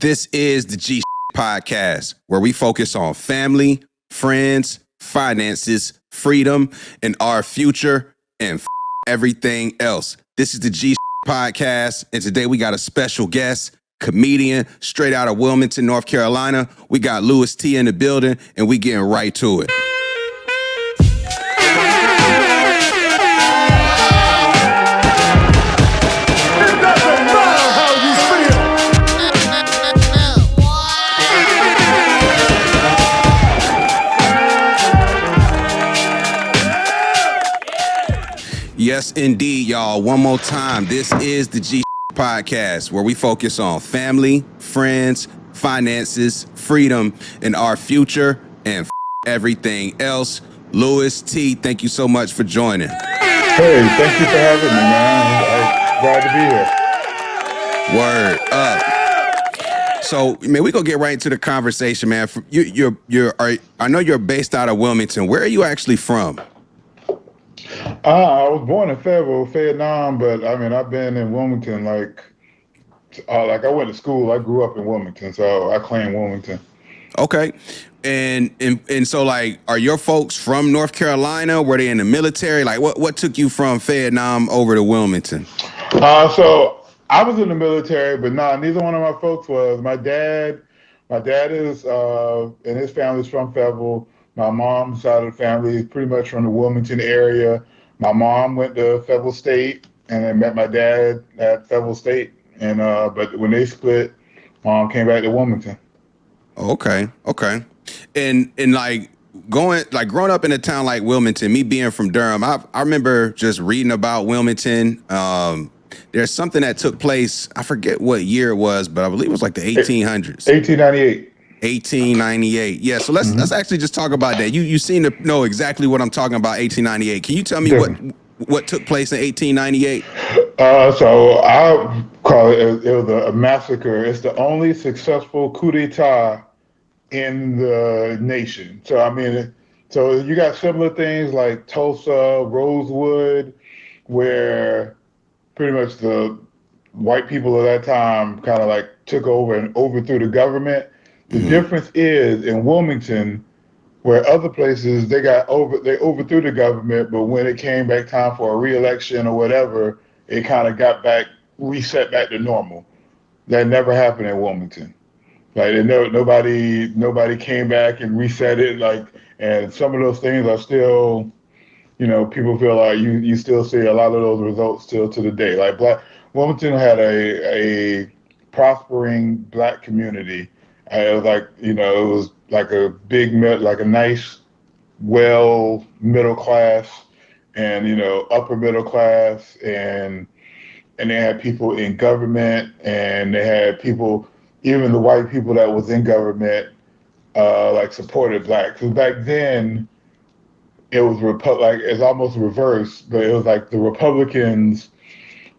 This is the G Podcast, where we focus on family, friends, finances, freedom, and our future, and everything else. This is the G Podcast, and today we got a special guest, comedian, straight out of Wilmington, North Carolina. We got LouisTee in the building, and we getting right to it. Yes, indeed, y'all. One more time. This is the G Podcast, where we focus on family, friends, finances, freedom, and our future, and everything else. LouisTee, thank you so much for joining. Hey, thank you for having me, man. I'm glad to be here. Word up. So, man, we gonna get right into the conversation, man. I know you're based out of Wilmington. Where are you actually from? I was born in Fayetteville, Vietnam, but I mean, I've been in Wilmington like I went to school. I grew up in Wilmington, so I claim Wilmington. Okay. And so, like, are your folks from North Carolina? Were they in the military? Like, what took you from Vietnam over to Wilmington? So I was in the military, but neither one of my folks was. My dad is, and his family's from Fayetteville. My mom's side of the family is pretty much from the Wilmington area. My mom went to Fayetteville State, and I met my dad at Fayetteville State. And but when they split, Mom came back to Wilmington. Okay. And growing up in a town like Wilmington, me being from Durham, I remember just reading about Wilmington. There's something that took place. I forget what year it was, but I believe it was like the 1800s. 1898. 1898. Yeah, so let's actually just talk about that. You seem to know exactly what I'm talking about, 1898. Can you tell me what took place in 1898? So I call it was a massacre. It's the only successful coup d'etat in the nation. So I mean, so you got similar things like Tulsa, Rosewood, where pretty much the white people of that time kind of like took over and overthrew the government. The difference is in Wilmington, where other places they overthrew the government, but when it came back time for a re-election or whatever, it kind of reset back to normal. That never happened in Wilmington. Like nobody came back and reset it. And some of those things are still, people feel like you still see a lot of those results still to the day. Like Wilmington had a prospering Black community. It was like a big, like a nice, well, middle class and, upper middle class. And they had people in government, and they had people, even the white people that was in government, supported Blacks. Because back then, it was it's almost reversed, but it was like the Republicans.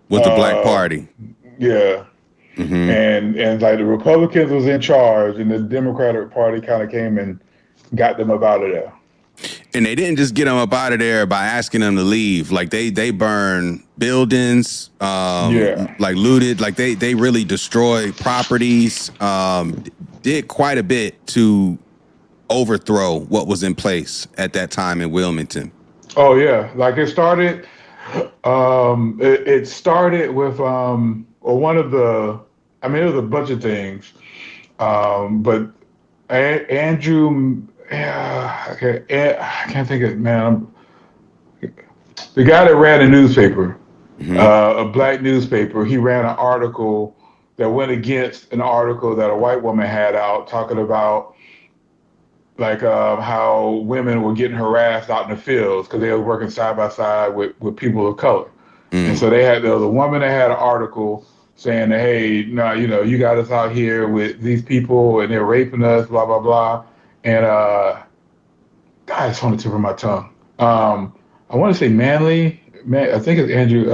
With the Black Party. Yeah. Mm-hmm. And like the Republicans was in charge, and the Democratic Party kind of came and got them up out of there. And they didn't just get them up out of there by asking them to leave. Like they burned buildings, like looted, like they really destroyed properties, did quite a bit to overthrow what was in place at that time in Wilmington. Oh yeah, like it started. It started with one of the. I mean, it was a bunch of things, but Andrew. I can't think of it, man. The guy that ran a newspaper, a Black newspaper, he ran an article that went against an article that a white woman had out talking about how women were getting harassed out in the fields because they were working side by side with people of color. And so there was a woman that had an article saying that, hey, no, you got us out here with these people and they're raping us, blah, blah, blah. And God, it's on the tip of my tongue. I want to say Manley. I think it's Andrew.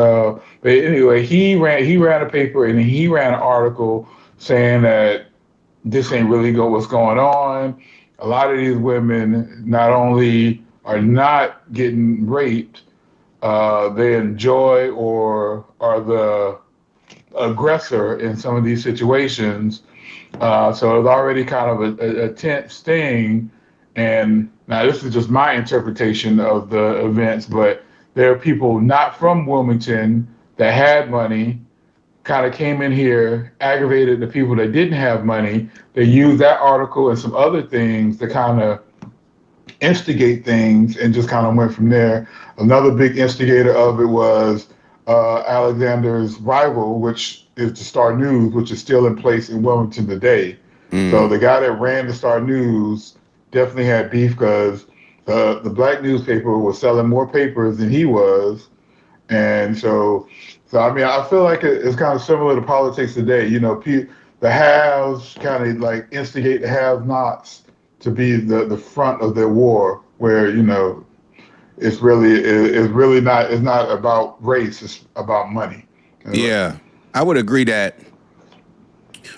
But anyway, he ran a paper and he ran an article saying that this ain't really what's going on. A lot of these women not only are not getting raped, they enjoy or are the aggressor in some of these situations. So it was already kind of a tense thing. And now this is just my interpretation of the events, but there are people not from Wilmington that had money, kind of came in here, aggravated the people that didn't have money. They used that article and some other things to kind of instigate things and just kind of went from there. Another big instigator of it was Alexander's rival, which is the Star News, which is still in place in Wilmington today. So the guy that ran the Star News definitely had beef because the black newspaper was selling more papers than he was. And so I mean, I feel like it's kind of similar to politics today. You know, the haves kind of like instigate the have-nots to be the front of their war, where, you know, it's really not, it's not about race, it's about money. Yeah, I would agree that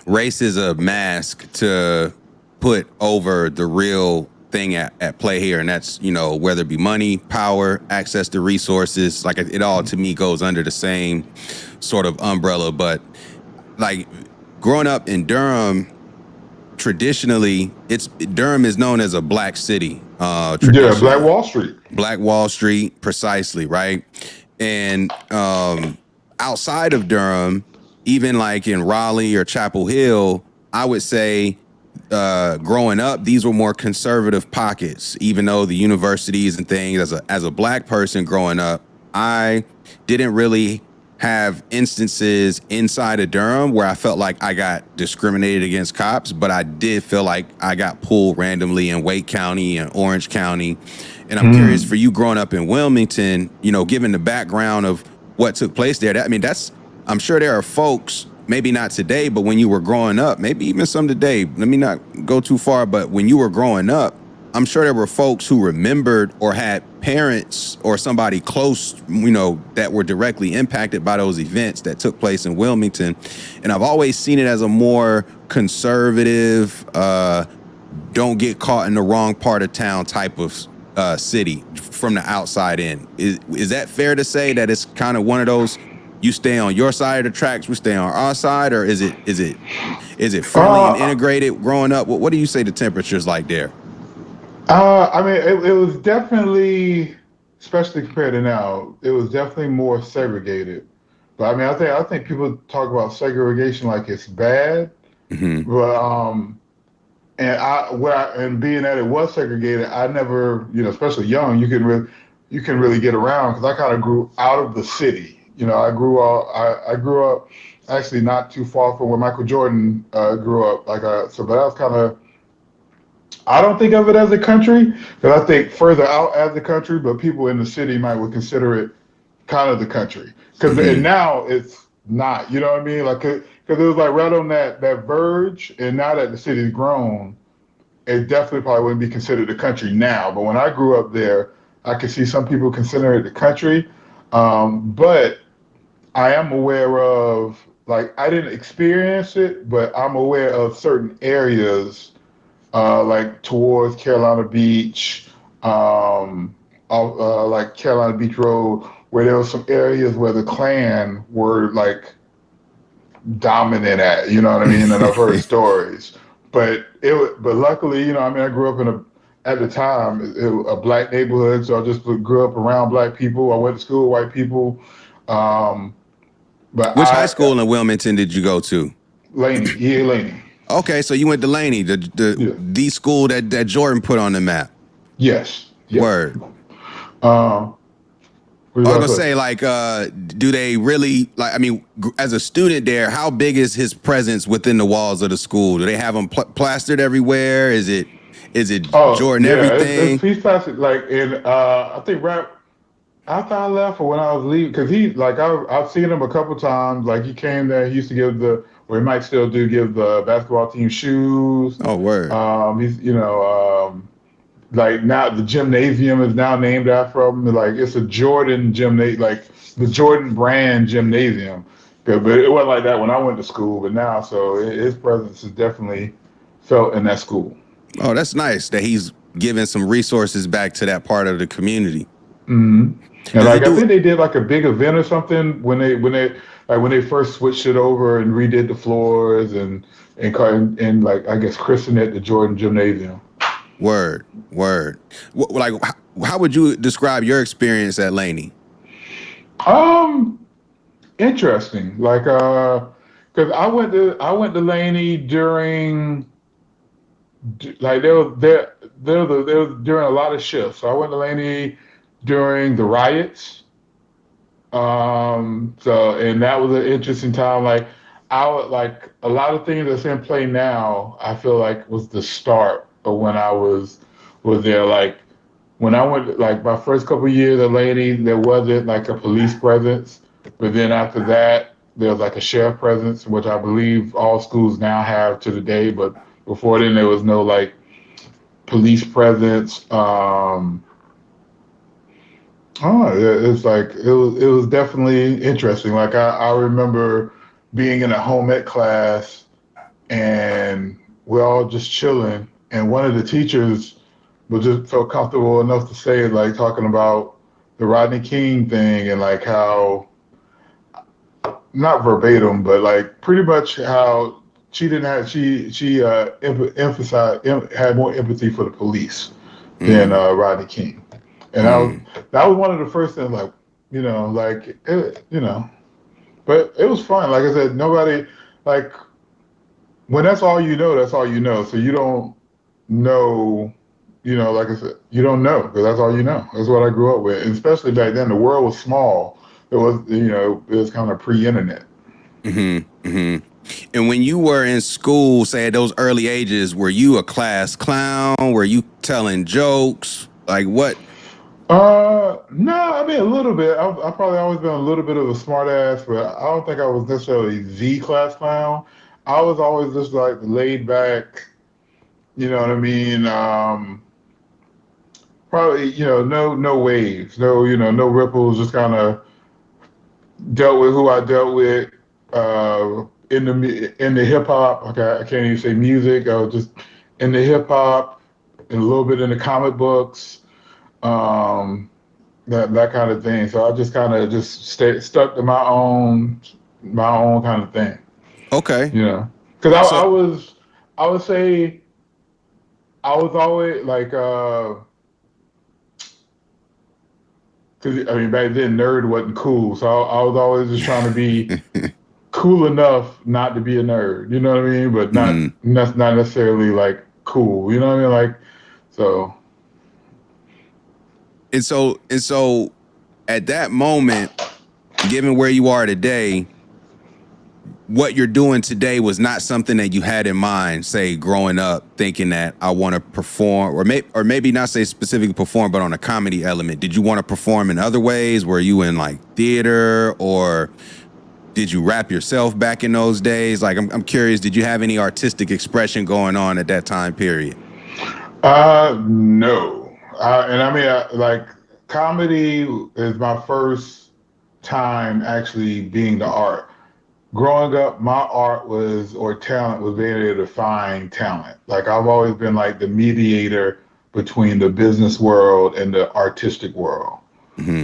race is a mask to put over the real thing at play here, and that's, you know, whether it be money, power, access to resources, like it all to me goes under the same sort of umbrella. But like growing up in Durham, traditionally, Durham is known as a black city. Yeah, Black Wall Street. Black Wall Street, precisely, right? And outside of Durham, even like in Raleigh or Chapel Hill, I would say growing up, these were more conservative pockets. Even though the universities and things, as a black person growing up, I didn't really have instances inside of Durham where I felt like I got discriminated against cops, but I did feel like I got pulled randomly in Wake County and Orange County. And I'm curious, for you growing up in Wilmington, you know, given the background of what took place there, I'm sure there are folks, maybe not today, but when you were growing up, maybe even some today, let me not go too far, but when you were growing up, I'm sure there were folks who remembered or had parents or somebody close, you know, that were directly impacted by those events that took place in Wilmington. And I've always seen it as a more conservative, don't get caught in the wrong part of town type of city from the outside in. Is that fair to say that it's kind of one of those, you stay on your side of the tracks, we stay on our side, or is it friendly and integrated growing up? What do you say the temperature's like there? I mean, it was definitely, especially compared to now, it was definitely more segregated. But I mean, I think people talk about segregation like it's bad. But and being that it was segregated, I never, you know, especially young, you can really get around, because I kind of grew out of the city. You know, I grew up actually not too far from where Michael Jordan grew up. But that was kind of, I don't think of it as a country, because I think further out as the country, but people in the city would consider it kind of the country. And now it's not, you know what I mean? Like, because it was like right on that verge, and now that the city's grown, it definitely probably wouldn't be considered the country now. But when I grew up there, I could see some people consider it the country. But I am aware of, like, I didn't experience it, but I'm aware of certain areas, like towards Carolina Beach, like Carolina Beach Road, where there were some areas where the Klan were like dominant at, you know what I mean? And I've heard stories, but luckily, you know, I mean, I grew up at the time, a black neighborhood, so I just grew up around black people. I went to school with white people. But which high school in Wilmington did you go to? Laney, E.A. Laney. Okay, so you went to Laney, the school that Jordan put on the map. Yes. Word. I was gonna say, like, do they really, like, I mean, as a student there, how big is his presence within the walls of the school? Do they have him plastered everywhere? Is it Jordan everything? He's plastered, like, in, I think right after I left or when I was leaving, because I've seen him a couple times. Like, he came there, he used to give or he might still give the basketball team shoes. Oh, word. He's, you know, like, now the gymnasium is now named after him. Like, it's a Jordan gymnasium, like the Jordan brand gymnasium. But it wasn't like that when I went to school, but now, so his presence is definitely felt in that school. Oh, that's nice that he's giving some resources back to that part of the community. Mm-hmm. And like, I think they did like a big event or something when they like when they first switched it over and redid the floors and like I guess christened it the Jordan Gymnasium. Word. Like, how would you describe your experience at Laney? Interesting. Like, because I went to Laney during, like there was during a lot of shifts. So I went to Laney during the riots. So and that was an interesting time. Like I would like a lot of things that's in play now. I feel like was the start of when I was there. Like when I went, like my first couple of years at Laney, there wasn't like a police presence. But then after that, there was like a sheriff presence, which I believe all schools now have to the day. But before then, there was no like police presence. It's like it was definitely interesting. Like I remember being in a home ec class and we're all just chilling, and one of the teachers was just felt comfortable enough to say like talking about the Rodney King thing and like how not verbatim, but like pretty much how she didn't have emphasized had more empathy for the police than Rodney King. And that was one of the first things, like, like, but it was fun. Like I said, nobody, like, when that's all you know, that's all you know. So you don't know, like I said, you don't know because that's all you know. That's what I grew up with. And especially back then, the world was small. It was, it was kind of pre-internet. And when you were in school, say at those early ages, were you a class clown? Were you telling jokes? Like what? No, I mean a little bit. I've probably always been a little bit of a smart ass, but I don't think I was necessarily the class clown. I was always just like laid back, you know what I mean? Probably, no waves, no ripples, just kind of dealt with who I dealt with in the hip hop. Okay, I can't even say music. I was just in the hip hop and a little bit in the comic books. That kind of thing. So I just kind of stuck to my own kind of thing. Okay. Because I would say I was always like, because I mean back then nerd wasn't cool, so I was always just trying to be cool enough not to be a nerd. You know what I mean? But not necessarily like cool. You know what I mean? Like so. And so at that moment, given where you are today, what you're doing today was not something that you had in mind, say growing up, thinking that I want to perform, or maybe not say specifically perform, but on a comedy element. Did you want to perform in other ways? Were you in like theater, or did you rap yourself back in those days? Like I'm curious, did you have any artistic expression going on at that time period? No. And I mean, like comedy is my first time actually being the art. Growing up, my art talent was being able to find talent. Like I've always been like the mediator between the business world and the artistic world.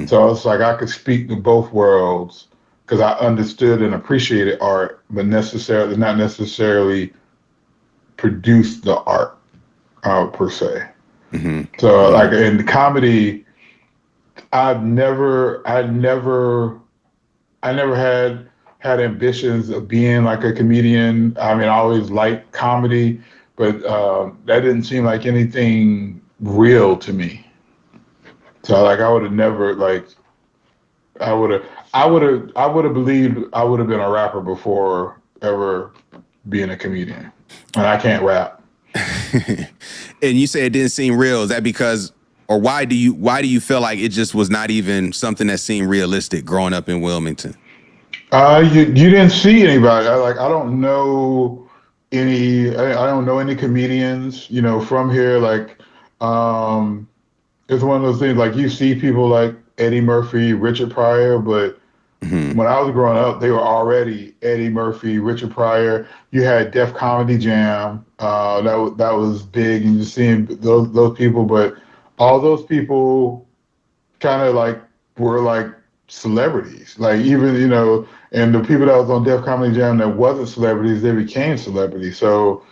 So it's like I could speak to both worlds because I understood and appreciated art, but not necessarily produce the art per se. So like in comedy, I never had ambitions of being like a comedian. I mean, I always liked comedy, but that didn't seem like anything real to me. So like I would have never like I would have believed I would have been a rapper before ever being a comedian. And I can't rap. And you say it didn't seem real. Is that because, or why do you feel like it just was not even something that seemed realistic growing up in Wilmington? You didn't see anybody. I don't know any. I don't know any comedians. From here. Like, it's one of those things. Like you see people like Eddie Murphy, Richard Pryor, but when I was growing up, they were already Eddie Murphy, Richard Pryor. You had Def Comedy Jam. That was big, and just seeing those people. But all those people kind of like were like celebrities. Like even, you know, and the people that was on Def Comedy Jam that wasn't celebrities, they became celebrities. So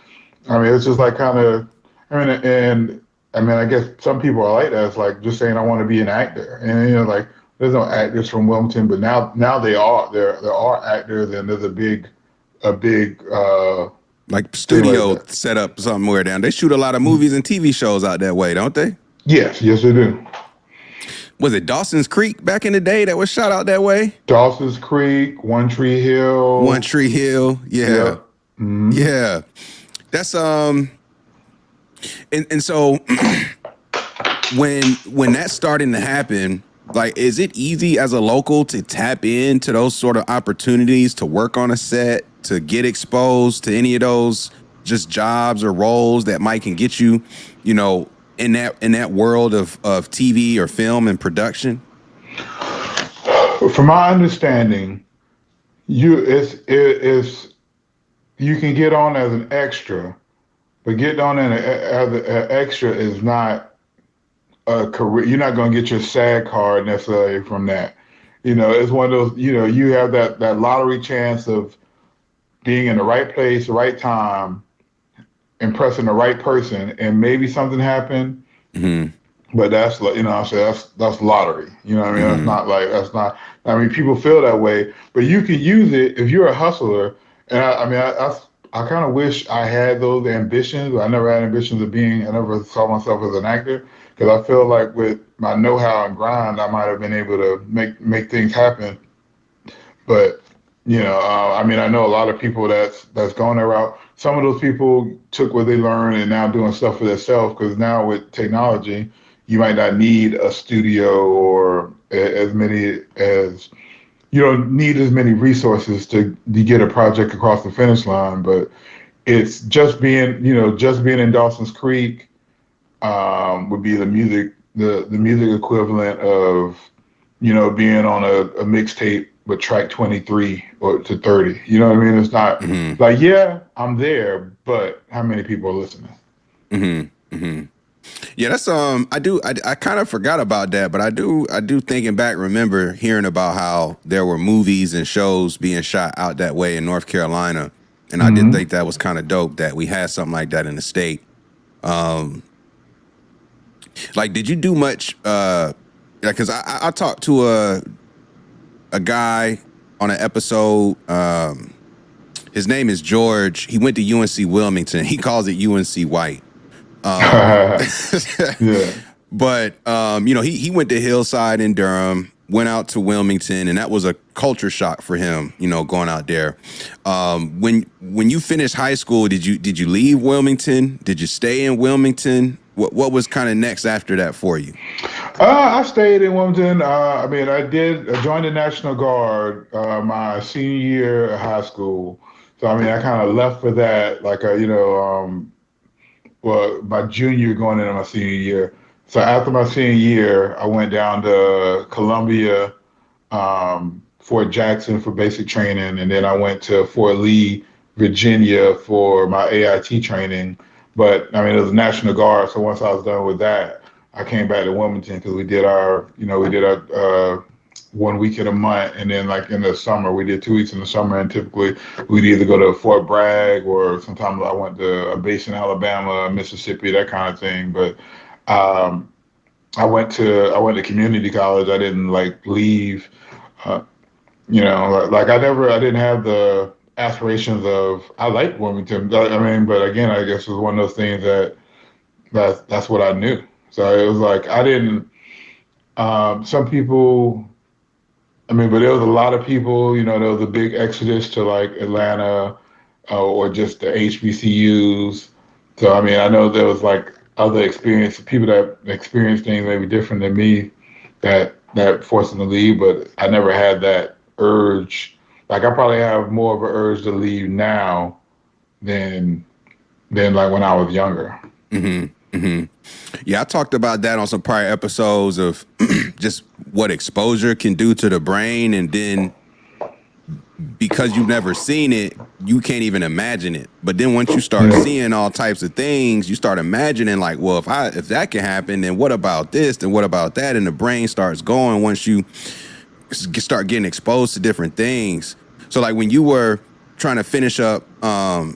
I mean, it's just like kind of, I mean, I guess some people are like that. It's like just saying I want to be an actor, and you know, like there's no actors from Wilmington, but now they are. There are actors, and there's a big like thing like studio that. set up somewhere down. They shoot a lot of movies and TV shows out that way, don't they? Yes, they do. Was it Dawson's Creek back in the day that was shot out that way? Dawson's Creek, One Tree One Hill. Tree Hill, yeah, Yep. Mm-hmm. yeah. That's and so when that's starting to happen, like, is it easy as a local to tap into those sort of opportunities to work on a set, to get exposed to any of those just jobs or roles that might can get you, you know, in that world of TV or film and production? From my understanding, it's you can get on as an extra, but getting on as an extra is not a career. You're not going to get your SAG card necessarily from that. You know, it's one of those, you know, you have that lottery chance of being in the right place, the right time, impressing the right person, and maybe something happened. Mm-hmm. But that's, you know, I say that's lottery. You know what I mean? Mm-hmm. That's not. I mean, people feel that way, but you can use it if you're a hustler. And I kind of wish I had those ambitions. I never had ambitions of being. I never saw myself as an actor because I feel like with my know-how and grind, I might have been able to make things happen. But you know, I mean, I know a lot of people that's gone that route. Some of those people took what they learned and now doing stuff for themselves because now with technology, you might not need a studio or as many as you don't need as many resources to get a project across the finish line. But it's just being in Dawson's Creek would be the music equivalent of, you know, being on a mixtape with track 23 or to 30. You know what I mean? It's not like, yeah, I'm there, but how many people are listening? Mm-hmm. Mm-hmm. Yeah, that's I kind of forgot about that, but I do thinking back, remember hearing about how there were movies and shows being shot out that way in North Carolina. And I did think that was kind of dope that we had something like that in the state. Like, did you do much because I talked to a guy on an episode. His name is George. He went to UNC Wilmington. He calls it UNC White. Yeah. But you know, he went to Hillside in Durham, went out to Wilmington, and that was a culture shock for him, you know, going out there. When you finished high school, did you leave Wilmington? Did you stay in Wilmington? What was kind of next after that for you? I stayed in Wilmington. I mean, I joined the National Guard my senior year of high school. So I mean, I kind of left for that, like well, my junior year going into my senior year. So after my senior year, I went down to Columbia, Fort Jackson for basic training, and then I went to Fort Lee, Virginia for my AIT training. But I mean, it was National Guard, so once I was done with that, I came back to Wilmington because we did our 1 week in a month, and then like in the summer, we did 2 weeks in the summer, and typically we'd either go to Fort Bragg or sometimes I went to a base in Alabama, Mississippi, that kind of thing. But I went to community college. I didn't like leave. You know, like I didn't have the aspirations of I liked Wilmington. I mean, but again, I guess it was one of those things that's what I knew. So it was like I didn't. Some people. I mean, but there was a lot of people, you know, there was a big exodus to like Atlanta or just the HBCUs. So, I mean, I know there was like other people that experienced things maybe different than me that forced them to leave, but I never had that urge. Like I probably have more of an urge to leave now than like when I was younger. Mm-hmm. Mm-hmm. Yeah, I talked about that on some prior episodes of just what exposure can do to the brain, and then because you've never seen it, you can't even imagine it. But then once you start seeing all types of things, you start imagining like, well, if that can happen, then what about this? Then what about that? And the brain starts going once you start getting exposed to different things. So like when you were trying to finish up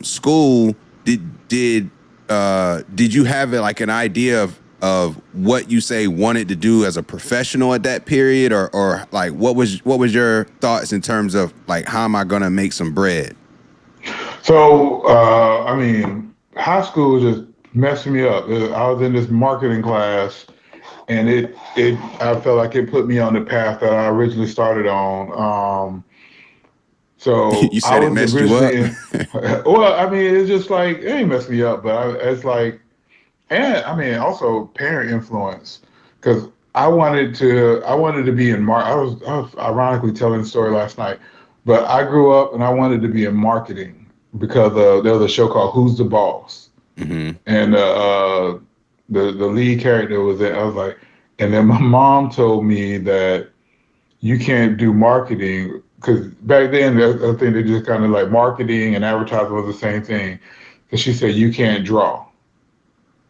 school, did you have like an idea of what you say wanted to do as a professional at that period, or like what was your thoughts in terms of like how am I gonna make some bread? So I mean, high school just messed me up. I was in this marketing class, and I felt like it put me on the path that I originally started on. So You I said it was messed you up. originally well, I mean, it's just like it ain't messed me up, but it's like, and I mean, also parent influence, because I wanted to be in I was ironically telling the story last night, but I grew up and I wanted to be in marketing because there was a show called Who's the Boss, Mm-hmm. and the lead character was there. I was like, and then my mom told me that you can't do marketing because back then I think they just kind of like marketing and advertising was the same thing. Because she said you can't draw,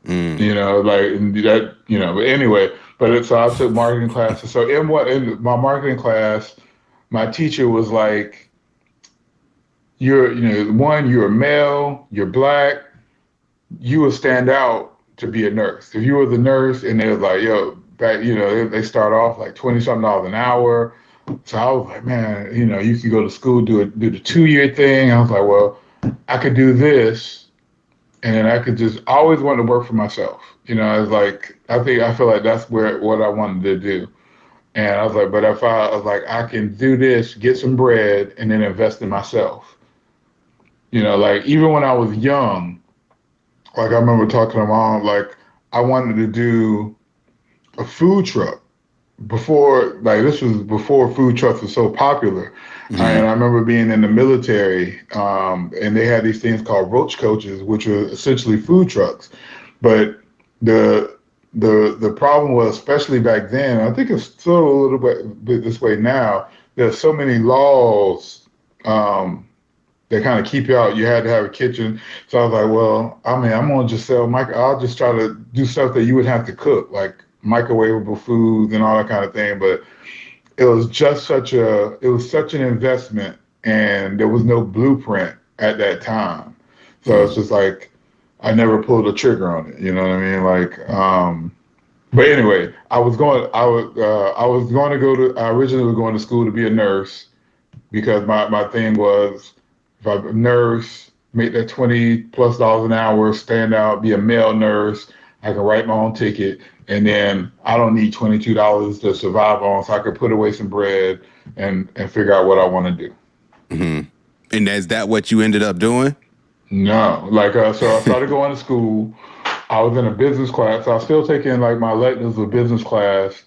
Mm. like that, But anyway, so I took marketing classes. So in my marketing class, my teacher was like, you're a male, you're black, you will stand out to be a nurse. If you were the nurse, and they was like, yo, back, they start off like $20-something an hour. So I was like, man, you could go to school, do the 2-year thing. I was like, well, I could do this, and then I always wanted to work for myself. I was like, I feel like that's what I wanted to do. And I was like, but if I was like, I can do this, get some bread, and then invest in myself. Like even when I was young, like I remember talking to mom, like I wanted to do a food truck this was before food trucks were so popular. Mm-hmm. And I remember being in the military, and they had these things called roach coaches, which were essentially food trucks. But the problem was, especially back then, I think it's still a little bit this way now, there's so many laws that kind of keep you out. You had to have a kitchen. So I was like, well, I mean, I'm going to just I'll just try to do stuff that you would have to cook, like microwavable foods and all that kind of thing. But it was such an investment, and there was no blueprint at that time. So it's just like, I never pulled a trigger on it. You know what I mean? Like, but anyway, I originally was going to school to be a nurse because my thing was, if I'm a nurse, make that $20+ an hour, stand out, be a male nurse, I can write my own ticket, and then I don't need $22 to survive on, so I could put away some bread and figure out what I want to do. Mm-hmm. And is that what you ended up doing? No, like so I started going to school. I was in a business class. So I was still taking like my electives of business class,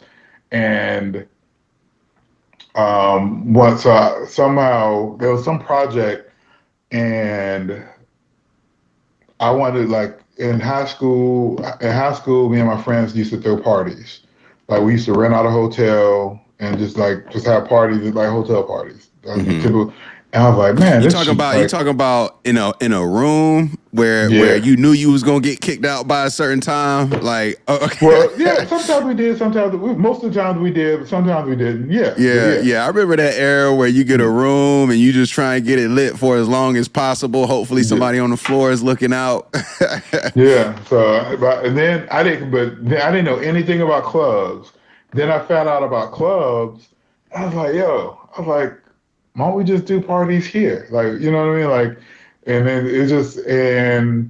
and once somehow there was some project. And I wanted, like, in high school, me and my friends used to throw parties. Like we used to rent out a hotel and just have parties, like hotel parties. Mm-hmm. Typical. And I was like, man, you talking about in a room where yeah. you knew you was gonna get kicked out by a certain time, like okay. Well, yeah, sometimes we did, most of the times we did, but sometimes we didn't. Yeah. I remember that era where you get a room and you just try and get it lit for as long as possible. Hopefully somebody on the floor is looking out. Yeah. So, and then I didn't know anything about clubs. Then I found out about clubs. I was like, why don't we just do parties here? Like, you know what I mean? Like, and then it just, and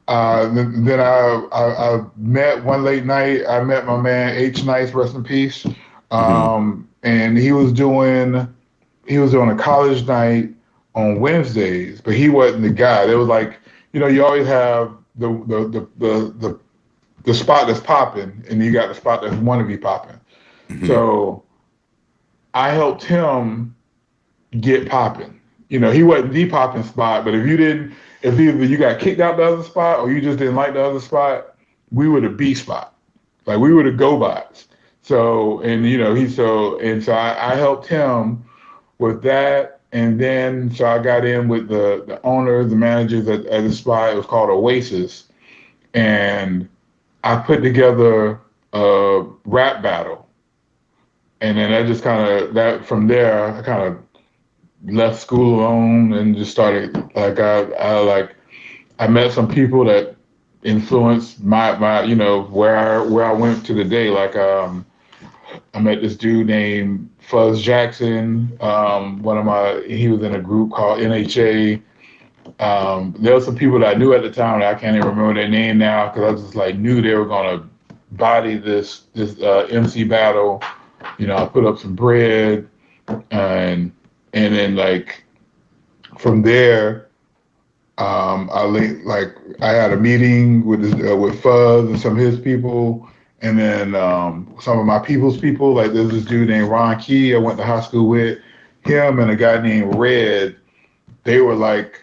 then I met one late night. I met my man H Nice, rest in peace. And he was doing a college night on Wednesdays, but he wasn't the guy. There was like, you always have the spot that's popping, and you got the spot that want to be popping. Mm-hmm. So I helped him get popping. He wasn't the popping spot, but if either you got kicked out the other spot or you just didn't like the other spot, we were the B spot. Like we were the go bots. So, and so I helped him with that. And then, so I got in with the owners, the managers at the spot. It was called Oasis. And I put together a rap battle. And then I just kind of from there I kind of left school alone and just started like I met some people that influenced my where I went to today. Like I met this dude named Fuzz Jackson. He was in a group called NHA. There were some people that I knew at the time that I can't even remember their name now because I just like knew they were gonna body this MC battle. I put up some bread and then like from there, I had a meeting with Fuzz and some of his people, and then some of my people's people. Like there's this dude named Ron Key I went to high school with. Him and a guy named Red. They were like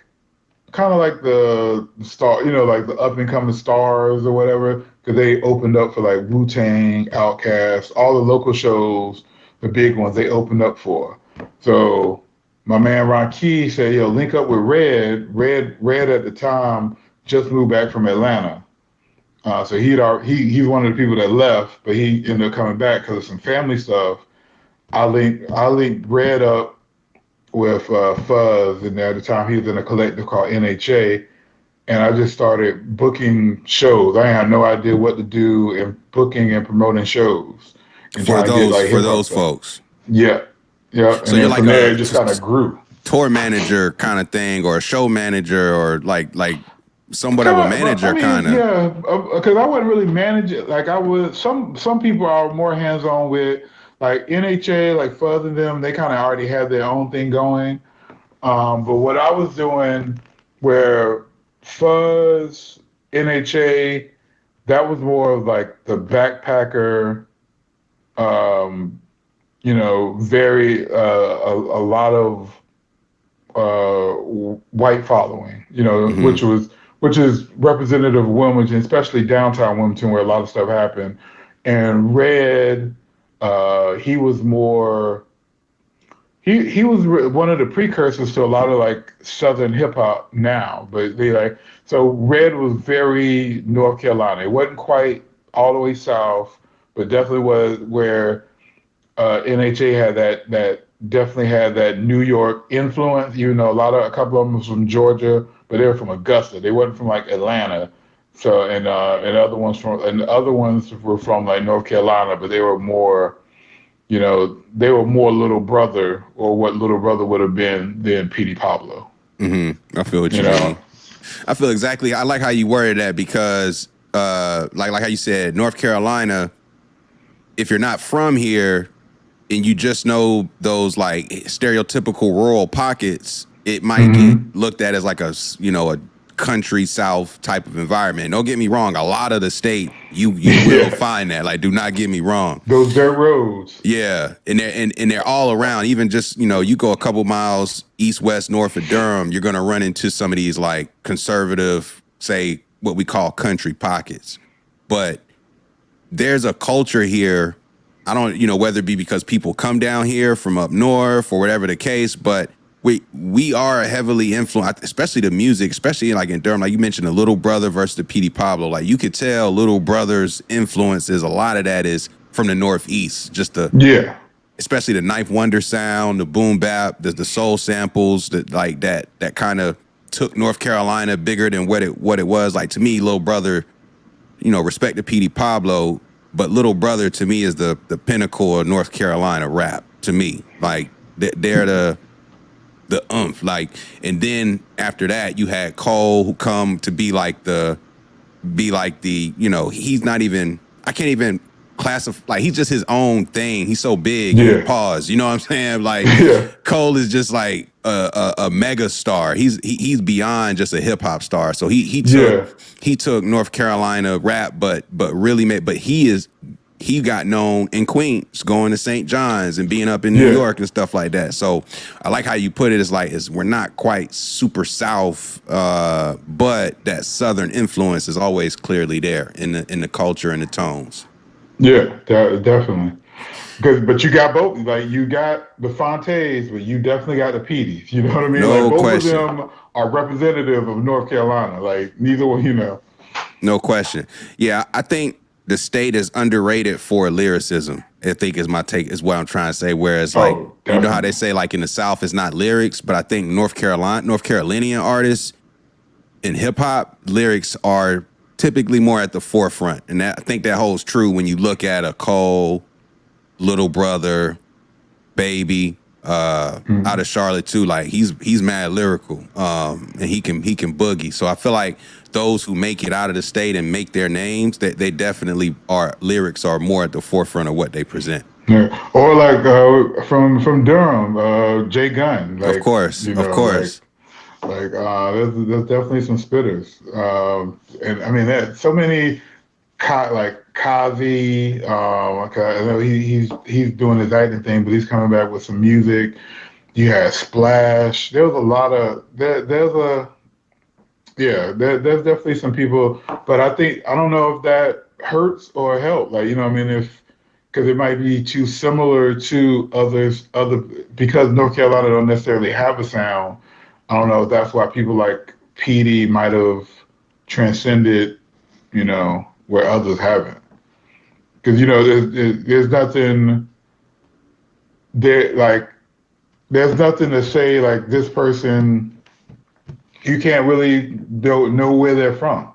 kind of like the star, like the up and coming stars or whatever, because they opened up for like Wu-Tang, Outkast, all the local shows, the big ones they opened up for. So my man Ron Key said, "Yo, link up with Red." Red at the time just moved back from Atlanta, so he's one of the people that left, but he ended up coming back because of some family stuff. I linked Red up with Fuzz, and at the time he was in a collective called NHA, and I just started booking shows. I had no idea what to do in booking and promoting shows. And for those folks. Yeah. Yeah. So and you're like there, it just kind of grew. Tour manager kind of thing, or a show manager, or like somewhat of a manager kind of. Yeah, because I wouldn't really manage it. Like I would. Some people are more hands on with. Like NHA, like Fuzz and them, they kind of already had their own thing going. But what I was doing, where Fuzz, NHA, that was more of like the backpacker, very a lot of white following, Mm-hmm. which is representative of Wilmington, especially downtown Wilmington, where a lot of stuff happened. And Red. He was more. He was one of the precursors to a lot of like Southern hip hop now, but so Red was very North Carolina. It wasn't quite all the way south, but definitely was where NHA had that definitely had that New York influence. Even though a couple of them was from Georgia, but they were from Augusta. They wasn't from like Atlanta. So and other ones were from like North Carolina, but they were more, Little Brother, or what Little Brother would have been than P.D. Pablo. Mm-hmm. I feel what you mean. I feel exactly. I like how you worded that because, like how you said, North Carolina. If you're not from here and you just know those like stereotypical rural pockets, it might get looked at as like a country south type of environment. Don't get me wrong, a lot of the state you will find that. Like, do not get me wrong. Those dirt roads. Yeah, and they're all around. Even just you go a couple miles east, west, north of Durham, you're gonna run into some of these like conservative, say what we call country pockets. But there's a culture here. I don't whether it be because people come down here from up north or whatever the case, but we are heavily influenced, especially the music, especially like in Durham. Like you mentioned, the Little Brother versus the P.D. Pablo. Like you could tell Little Brother's influences. A lot of that is from the Northeast. Just especially the Ninth Wonder sound, the boom bap, the soul samples, that kind of took North Carolina bigger than what it was. Like to me, Little Brother, respect to P.D. Pablo, but Little Brother to me is the pinnacle of North Carolina rap. To me, like they're the oomph, like, and then after that you had Cole, who come to be like the he's not even, I can't even classify, like he's just his own thing. He's so big. Pause. You know what I'm saying? Like Cole is just like a mega star. He's beyond just a hip hop star. So he took North Carolina rap, but he got known in Queens, going to St. John's and being up in New York and stuff like that. So I like how you put it. It's like we're not quite super South, but that Southern influence is always clearly there in the culture and the tones. Yeah, definitely. But you got both. Like you got the Fontes, but you definitely got the Petey's. You know what I mean? No both question. of them are representative of North Carolina. Like neither one, No question. Yeah, I think the state is underrated for lyricism. I think is my take, is what I'm trying to say. Whereas like, you know how they say like in the South it's not lyrics, but I think North Carolinian artists in hip hop, lyrics are typically more at the forefront. And I think that holds true when you look at a Cole, Little Brother, Baby, out of Charlotte too. Like he's mad lyrical, and he can boogie. So I feel like those who make it out of the state and make their names, they definitely are, lyrics are more at the forefront of what they present. Yeah. Or like from Durham, Jay Gunn. Like, of course. There's definitely some spitters, and I mean that so many, like Kazi. I know he's doing his acting thing, but he's coming back with some music. You had Splash. There was a lot of there's definitely some people, but I don't know if that hurts or helps. Like, you know what I mean, because it might be too similar to because North Carolina don't necessarily have a sound. I don't know if that's why people like Petey might have transcended, you know, where others haven't. Because, you know, there's nothing there, like, there's nothing to say like this person, you can't really know where they're from.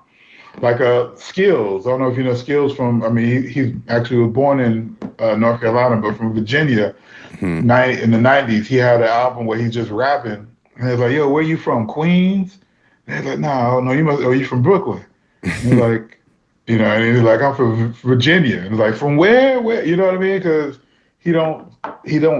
Like Skills, I don't know if you know Skills from, I mean, he actually was born in North Carolina, but from Virginia. In the 90s, he had an album where he's just rapping. And he's like, yo, where you from, Queens? And he's like, no, you from Brooklyn? And he's like, you know, and he's like, I'm from Virginia. And he's like, from where? You know what I mean? Because he don't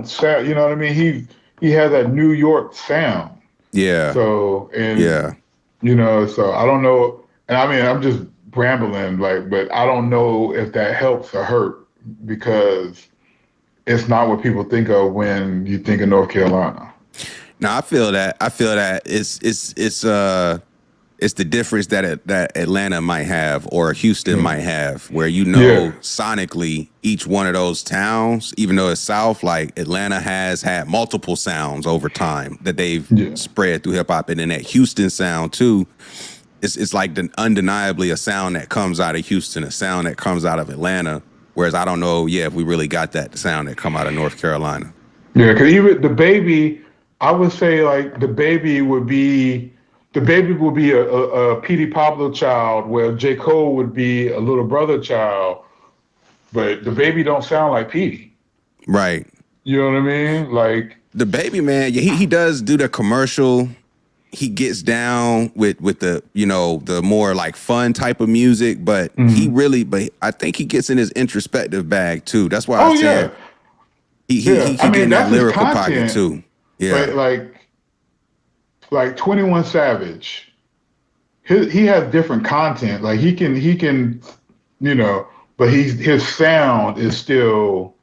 sound, you know what I mean? He has that New York sound. Yeah. So, you know, so I don't know. And I mean, I'm just rambling, like, but I don't know if that helps or hurt, because it's not what people think of when you think of North Carolina. No, I feel that. It's the difference that Atlanta might have or Houston might have, where sonically each one of those towns, even though it's South, like Atlanta has had multiple sounds over time that they've spread through hip hop, and then that Houston sound too. It's like undeniably a sound that comes out of Houston, a sound that comes out of Atlanta. Whereas I don't know, if we really got that sound that come out of North Carolina. Yeah, because even the Baby, I would say like the Baby would be a Petey Pablo child, where J. Cole would be a Little Brother child, but the Baby don't sound like Petey. Right. You know what I mean? Like the Baby, man, he does do the commercial. He gets down with the, you know, the more like fun type of music, but but I think he gets in his introspective bag too. That's why I said he get in that lyrical pocket too. Yeah. But like 21 Savage, he has different content. Like he can, you know, but his sound is still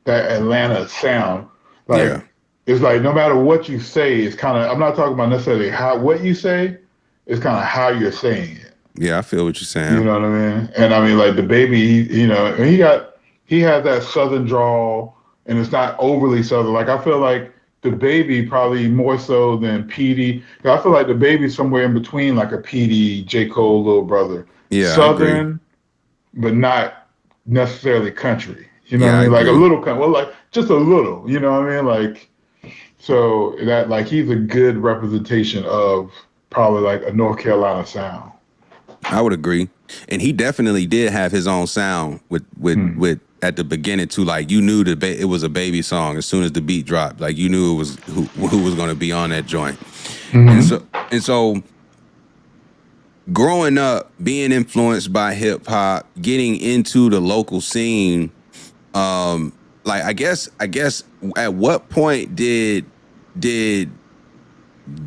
that Atlanta sound. Like it's like no matter what you say, it's kind of, I'm not talking about necessarily what you say, it's kind of how you're saying it. Yeah, I feel what you're saying. You know what I mean? And I mean, like the Baby, you know, and he has that Southern drawl, and it's not overly Southern. Like I feel like the Baby probably more so than Petey. I feel like the Baby's somewhere in between, like a Petey, J. Cole, Little Brother. Yeah, Southern, but not necessarily country. You know what I mean? Like a little, well, like just a little. You know what I mean? Like, so that, like, he's a good representation of probably like a North Carolina sound. I would agree, and he definitely did have his own sound with at the beginning too. Like you knew it was a Baby song as soon as the beat dropped. Like you knew it was who was going to be on that joint. And so growing up, being influenced by hip hop, getting into the local scene, like I guess at what point did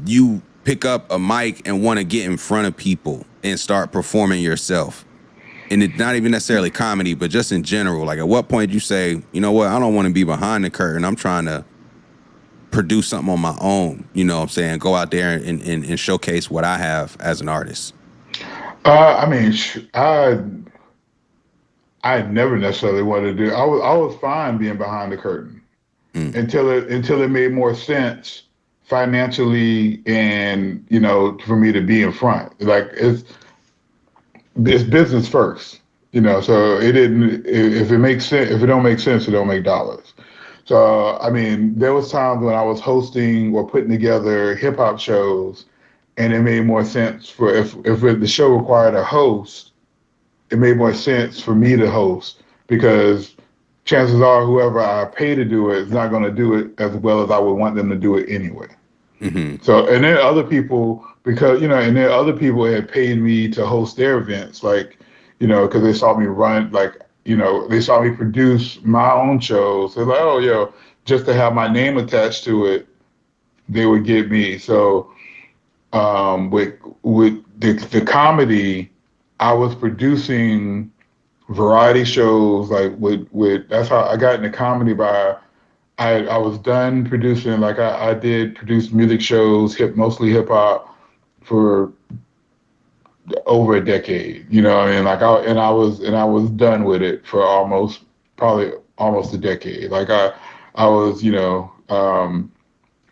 you pick up a mic and want to get in front of people and start performing yourself? And it's not even necessarily comedy, but just in general. Like at what point did you say, you know what, I don't want to be behind the curtain. I'm trying to produce something on my own. You know what I'm saying? Go out there and showcase what I have as an artist. I mean, I never necessarily wanted to do. I was fine being behind the curtain until it made more sense financially, and you know, for me to be in front. Like it's business first. So it didn't. If it makes sense, if it don't make sense, it don't make dollars. So I mean, there was times when I was hosting or putting together hip hop shows, and it made more sense for if the show required a host, it made more sense for me to host because chances are whoever I pay to do it is not going to do it as well as I would want them to do it anyway. Mm-hmm. So, and then other people, because, and then other people had paid me to host their events, like, because they saw me run, like, they saw me produce my own shows. They're like, oh, just to have my name attached to it, they would get me. So, with the comedy, I was producing variety shows, like with that's how I got into comedy by. I was done producing, like I did produce music shows, mostly hip hop, for over a decade. I mean, like I was done with it for probably almost a decade. Like I was,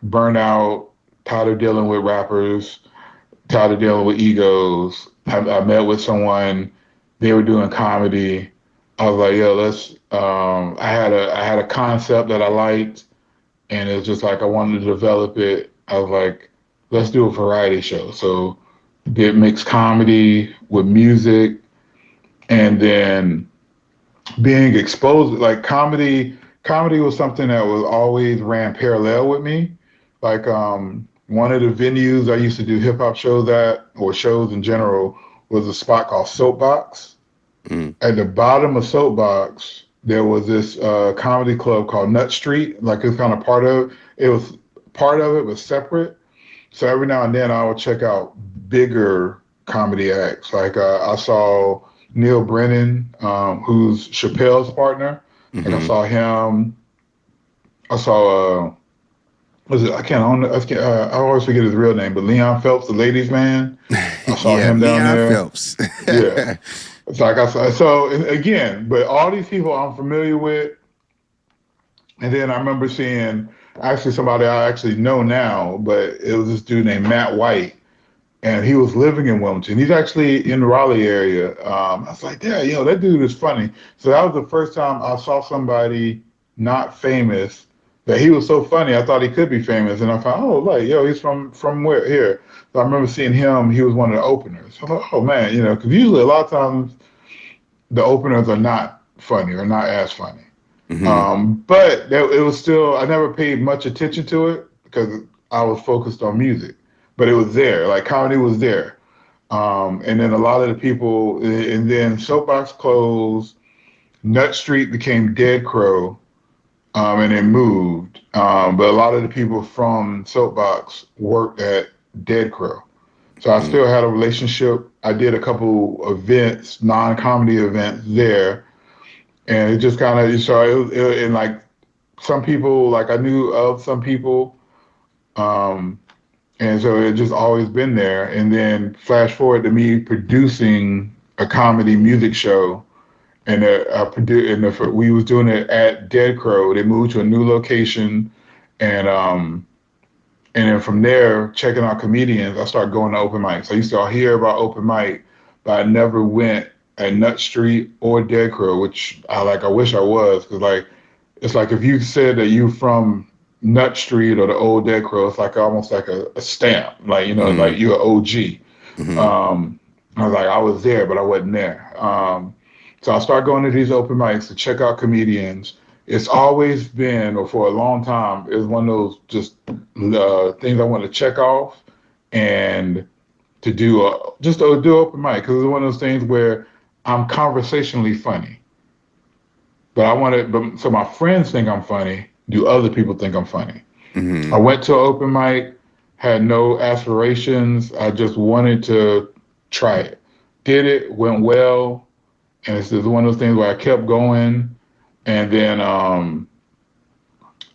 burnt out, tired of dealing with rappers, tired of dealing with egos. I met with someone, they were doing comedy. I was like, let's. I had a concept that I liked, and it's just like I wanted to develop it. I was like, let's do a variety show. So did mixed comedy with music, and then being exposed, like comedy. Comedy was something that was always ran parallel with me. Like one of the venues I used to do hip hop shows at, or shows in general, was a spot called Soapbox. At the bottom of Soapbox, there was this comedy club called Nut Street. Like it's kind of part of it. Part of it was separate. So every now and then I would check out bigger comedy acts. Like I saw Neil Brennan, who's Chappelle's partner. Mm-hmm. Like I saw him. I saw was it? I always forget his real name, but Leon Phelps, the ladies' man. I saw him down Leon there. Phelps. Yeah. It's like so again, but all these people I'm familiar with. And then I remember seeing actually somebody I actually know now, but it was this dude named Matt White, and he was living in Wilmington. He's actually in the Raleigh area. I was like, yeah, that dude is funny. So that was the first time I saw somebody not famous that he was so funny. I thought he could be famous, and I found, he's from where here. So I remember seeing him. He was one of the openers. I thought, oh man, because usually a lot of times the openers are not funny or not as funny. Mm-hmm. But it was still, I never paid much attention to it because I was focused on music. But it was there, like comedy was there. And then a lot of the people, and then Soapbox closed, Nut Street became Dead Crow, and it moved. But a lot of the people from Soapbox worked at Dead Crow. So I still had a relationship. I did a couple events, non-comedy events there. And it just kind of, and like some people, like I knew of some people. And so it just always been there. And then flash forward to me producing a comedy music show. And we was doing it at Dead Crow. They moved to a new location. And then from there, checking out comedians, I started going to open mics. I used to hear about open mic, but I never went at Nut Street or Dead Crow, which I wish I was, because it's like if you said that you from Nut Street or the old Dead Crow, it's like almost like a stamp, like mm-hmm. like you're an OG. Mm-hmm. I was like, I was there, but I wasn't there. So I started going to these open mics to check out comedians. It's always been, or for a long time, it was one of those just things I want to check off and to do open mic, because it's one of those things where I'm conversationally funny. But so my friends think I'm funny. Do other people think I'm funny? Mm-hmm. I went to an open mic, had no aspirations. I just wanted to try it. Did it, went well. And it's just one of those things where I kept going. And then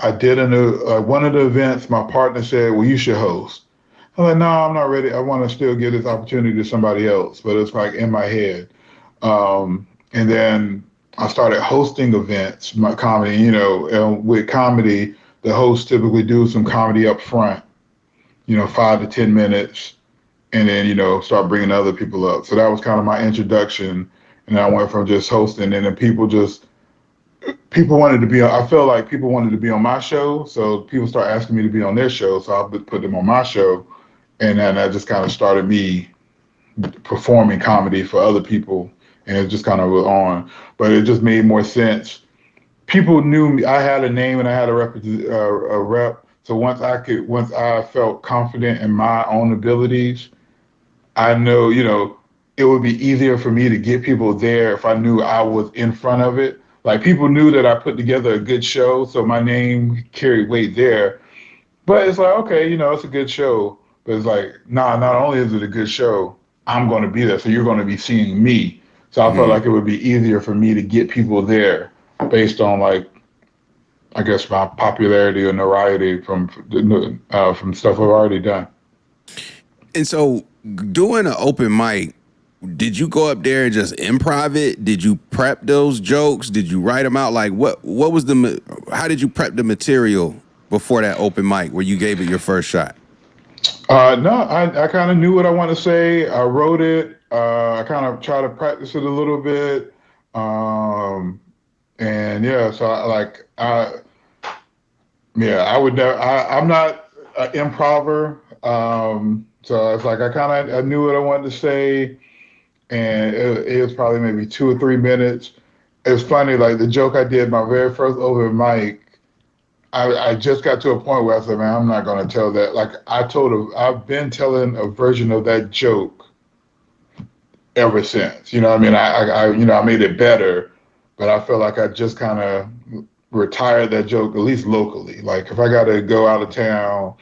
I did one of the events, my partner said, well, you should host. I'm like, no, I'm not ready. I want to still give this opportunity to somebody else. But it's like in my head. And then I started hosting events, my comedy, and with comedy, the hosts typically do some comedy up front, 5 to 10 minutes, and then, start bringing other people up. So that was kind of my introduction. and I went from just hosting, and then people wanted to be on. I feel like people wanted to be on my show, so people start asking me to be on their show, so I put them on my show, and then that just kind of started me performing comedy for other people, and it just kind of was on. But it just made more sense. People knew me. I had a name and I had a rep. So once I felt confident in my own abilities, I know, it would be easier for me to get people there if I knew I was in front of it. Like people knew that I put together a good show, so my name carried weight there. But it's like, okay, it's a good show. But it's like, nah, not only is it a good show, I'm going to be there. So you're going to be seeing me. So I felt like it would be easier for me to get people there based on, like, I guess my popularity or notoriety from stuff I've already done. And so doing an open mic, did you go up there and just improv it? Did you prep those jokes? Did you write them out? Like what was how did you prep the material before that open mic where you gave it your first shot? No, I kind of knew what I wanted to say. I wrote it. I kind of tried to practice it a little bit. And yeah, so I would never, I'm not an improver. So it's like, I knew what I wanted to say, and it was probably maybe 2 or 3 minutes. It's funny, like the joke I did my very first open mic, I just got to a point where I said, man, I'm not going to tell that. Like I've been telling a version of that joke ever since. You know what I mean? I made it better, but I feel like I just kind of retired that joke, at least locally. Like if I got to go out of town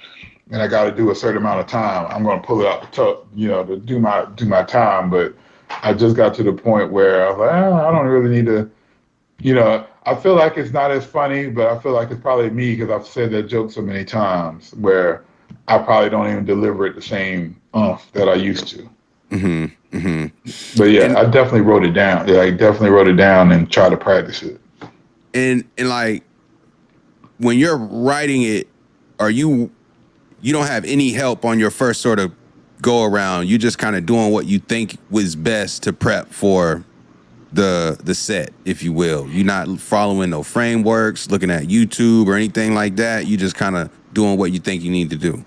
and I got to do a certain amount of time, I'm going to pull it out the top, to do my time. But I just got to the point where I was like, I don't really need to, I feel like it's not as funny, but I feel like it's probably me because I've said that joke so many times where I probably don't even deliver it the same that I used to. Mm-hmm, mm-hmm. But yeah, I definitely wrote it down. Yeah, I definitely wrote it down and tried to practice it. And like when you're writing it, you don't have any help on your first sort of go around. You just kind of doing what you think was best to prep for the set, if you will. You're not following no frameworks, looking at YouTube or anything like that. You just kind of doing what you think you need to do.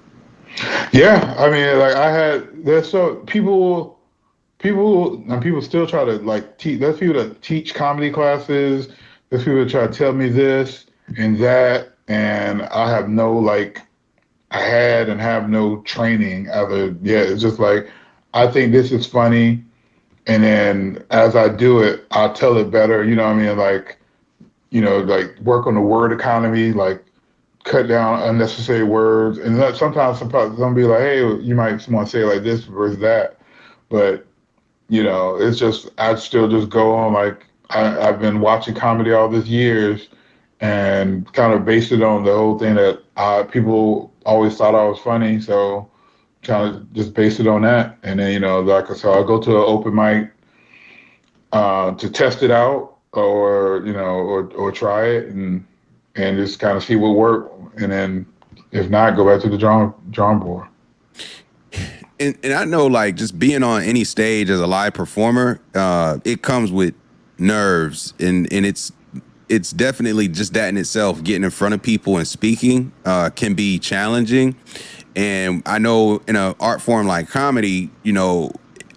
Yeah, I mean, like there's people still try to like teach. There's people that teach comedy classes. There's people that try to tell me this and that, and I have no I had and have no training it's just like, I think this is funny. And then as I do it, I'll tell it better. You know what I mean? Like, like work on the word economy, like cut down unnecessary words. And sometimes some be like, hey, you might want to say it like this versus that. But, it's just, I still just go on. Like I've been watching comedy all these years and kind of based it on the whole thing that people always thought I was funny. So kind of just base it on that. And then, so I'll go to an open mic to test it out or try it and just kind of see what works. And then if not, go back to the drawing board. And I know, like, just being on any stage as a live performer, it comes with nerves, and it's definitely just that in itself. Getting in front of people and speaking can be challenging. And I know in an art form like comedy,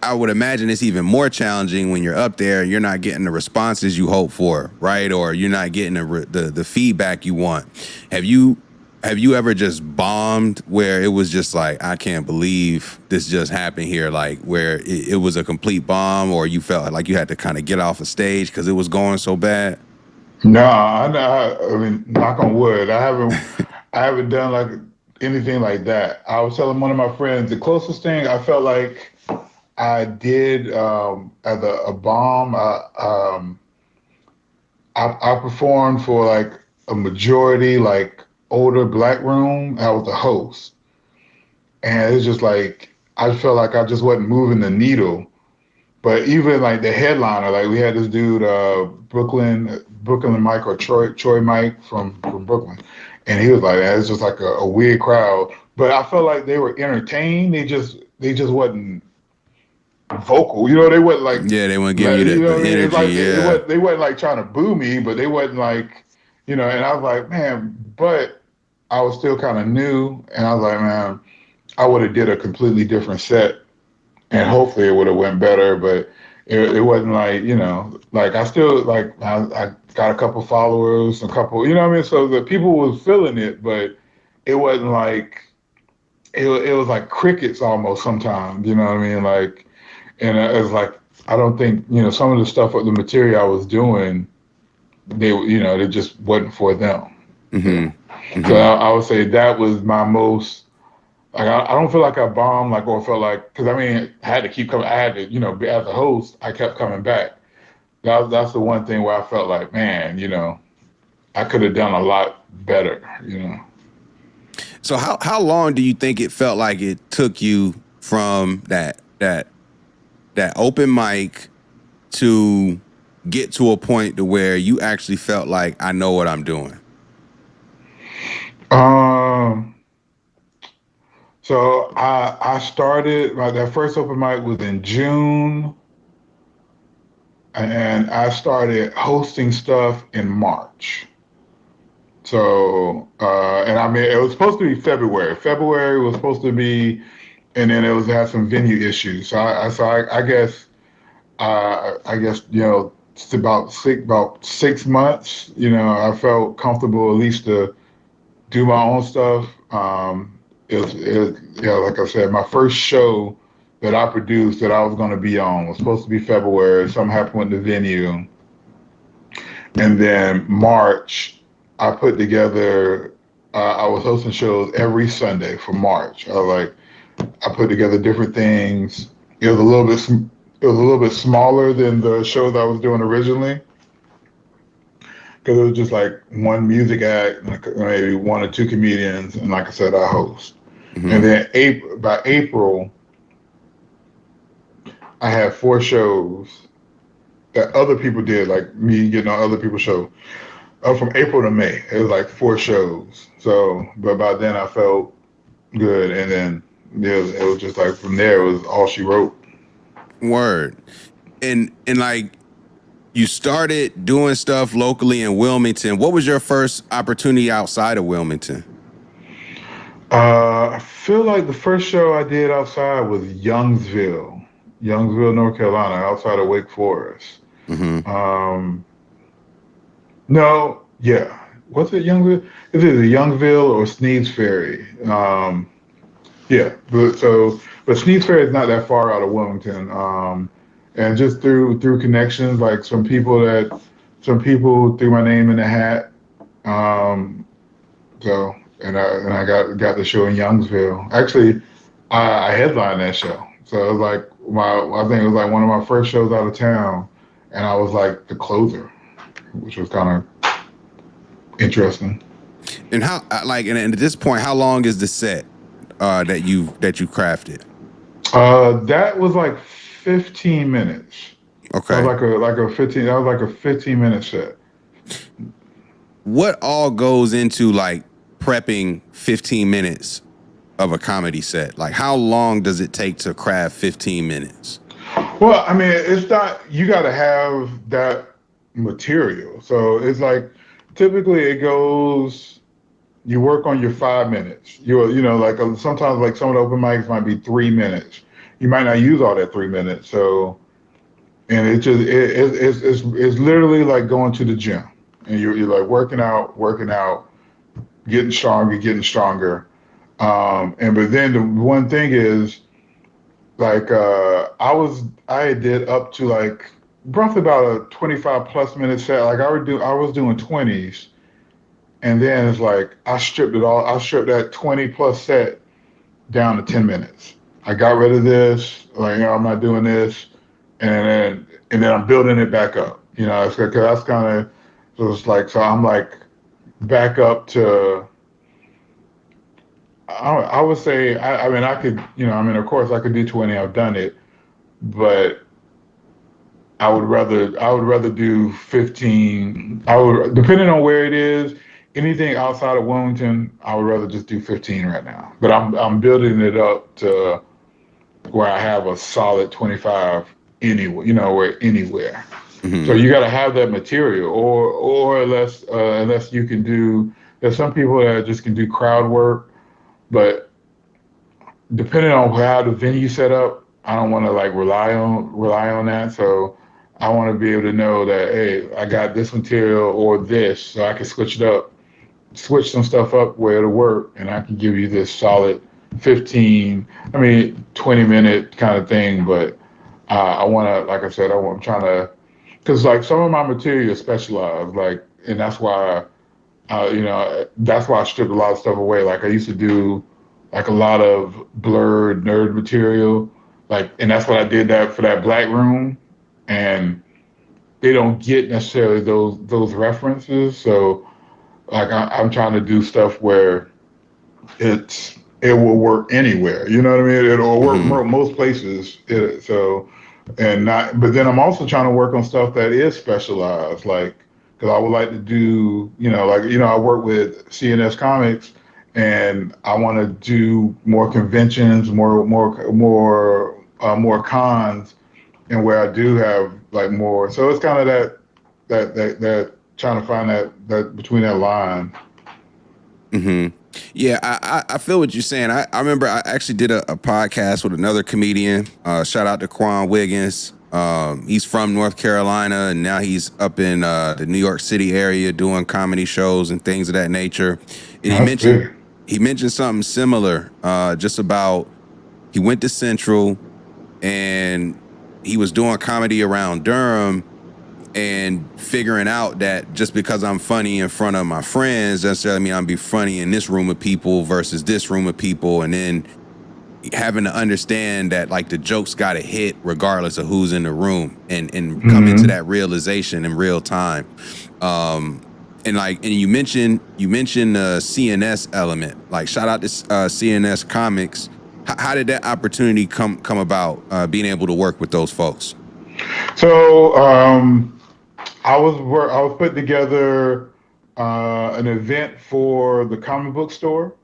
I would imagine it's even more challenging when you're up there and you're not getting the responses you hope for, right? Or you're not getting the feedback you want. Have you ever just bombed where it was just like, I can't believe this just happened here, like where it was a complete bomb, or you felt like you had to kind of get off a stage because it was going so bad? No, I mean, knock on wood, I haven't done like anything like that. I was telling one of my friends, the closest thing I felt like I did as a bomb, I performed for like a majority like older black room. I was the host, and it's just like I felt like I just wasn't moving the needle. But even like the headliner, like we had this dude, Brooklyn Mike or Troy Mike from Brooklyn, and he was like, it's just like a weird crowd. But I felt like they were entertained. They just wasn't vocal. You know, they wasn't like, yeah, they want to give you you know the what I mean? It's energy. like Yeah. they wasn't like trying to boo me, but they wasn't like, you know. And I was like, man, but I was still kind of new, and I was like, man, I would have did a completely different set, and hopefully it would have went better. But it wasn't like, you know, like I still like I got a couple followers, a couple, you know what I mean. So the people was feeling it, but it wasn't like it was like crickets almost sometimes. You know what I mean? Like, and it was like I don't think, you know, some of the stuff with the material I was doing, they, you know, it just wasn't for them. So I would say that was my most, like, I don't feel like I bombed, like, or felt like, because I mean, I had to keep coming. I had to, you know, as a host, I kept coming back. That's the one thing where I felt like, man, you know, I could have done a lot better, you know. So how long do you think it felt like it took you from that open mic to get to a point to where you actually felt like, I know what I'm doing? So I started, like, that first open mic was in June, and I started hosting stuff in March. So and I mean, it was supposed to be February. February was supposed to be, and then it was had some venue issues. So I guess you know, it's about 6 months. You know, I felt comfortable at least to do my own stuff. You know, like I said, my first show that I produced that I was going to be on was supposed to be February. Something happened with the venue, and then March, I put together. I was hosting shows every Sunday for March. I put together different things. It was a little bit. It was a little bit smaller than the shows I was doing originally, because it was just like one music act, like maybe one or two comedians, and like I said, I host. And then by April, I had 4 shows that other people did, like me getting on other people's shows. From April to May, it was like 4 shows. So, but by then I felt good, and then it was just like from there, it was all she wrote. Word. And like, you started doing stuff locally in Wilmington. What was your first opportunity outside of Wilmington? I feel like the first show I did outside was Youngsville, North Carolina, outside of Wake Forest. No, yeah. Was it Youngsville? Is it Youngsville or Sneads Ferry? Yeah, but Sneads Ferry is not that far out of Wilmington. And just through connections, like some people threw my name in the hat. So and I got the show in Youngsville. Actually, I headlined that show. So it was like I think it was like one of my first shows out of town, and I was like the closer, which was kind of interesting. And how, like, and at this point, how long is the set that you crafted? That was like 15 minutes. Okay. That was like a 15-minute set. What all goes into like prepping 15 minutes of a comedy set? Like, how long does it take to craft 15 minutes? Well, I mean, it's not, you got to have that material. So it's like, typically it goes, you work on your 5 minutes. You know, like sometimes like some of the open mics might be 3 minutes. You might not use all that 3 minutes. So, and it's literally like going to the gym, and you're like working out, getting stronger. But then the one thing is, like, I did up to like roughly about a 25+ minute set. Like I was doing 20s, and then it's like I stripped that 20+ set down to 10 minutes. I got rid of this, like, you know, I'm not doing this, and then I'm building it back up. You know, cause that's kind of, so it's like, so I'm like back up to, I would say, I mean, I could, you know, I mean, of course I could do 20, I've done it, but I would rather do 15. Depending on where it is, anything outside of Wilmington, I would rather just do 15 right now. But I'm building it up to where I have a solid 25 anywhere, you know, where anywhere. Mm-hmm. So you got to have that material, or unless you can do. There's some people that just can do crowd work, but depending on how the venue set up, I don't want to like rely on that. So I want to be able to know that, hey, I got this material or this, so I can switch it up, switch some stuff up where it'll work, and I can give you this solid 20-minute kind of thing. But I want to, like I said, I'm trying to, because like some of my material is specialized, like, and that's why, that's why I stripped a lot of stuff away. Like I used to do like a lot of blurred nerd material, like, and that's what I did that for that black room, and they don't get necessarily those references. So like I'm trying to do stuff where it will work anywhere. You know what I mean? It'll work most places. But then I'm also trying to work on stuff that is specialized, like because I would like to do, I work with CNS Comics, and I want to do more conventions, more cons, and where I do have like more. So it's kind of that trying to find that between that line. Mm-hmm. Yeah, I feel what you're saying. I remember I actually did a podcast with another comedian. Shout out to Quan Wiggins. He's from North Carolina, and now he's up in the New York City area doing comedy shows and things of that nature. And he mentioned something similar, just about he went to Central and he was doing comedy around Durham, and figuring out that just because I'm funny in front of my friends doesn't necessarily mean I'm be funny in this room of people versus this room of people, and then having to understand that like the jokes got to hit regardless of who's in the room, and come into that realization in real time. And you mentioned the CNS element. Like shout out to CNS Comics. How did that opportunity come about? Being able to work with those folks. So I was putting together an event for the comic book store,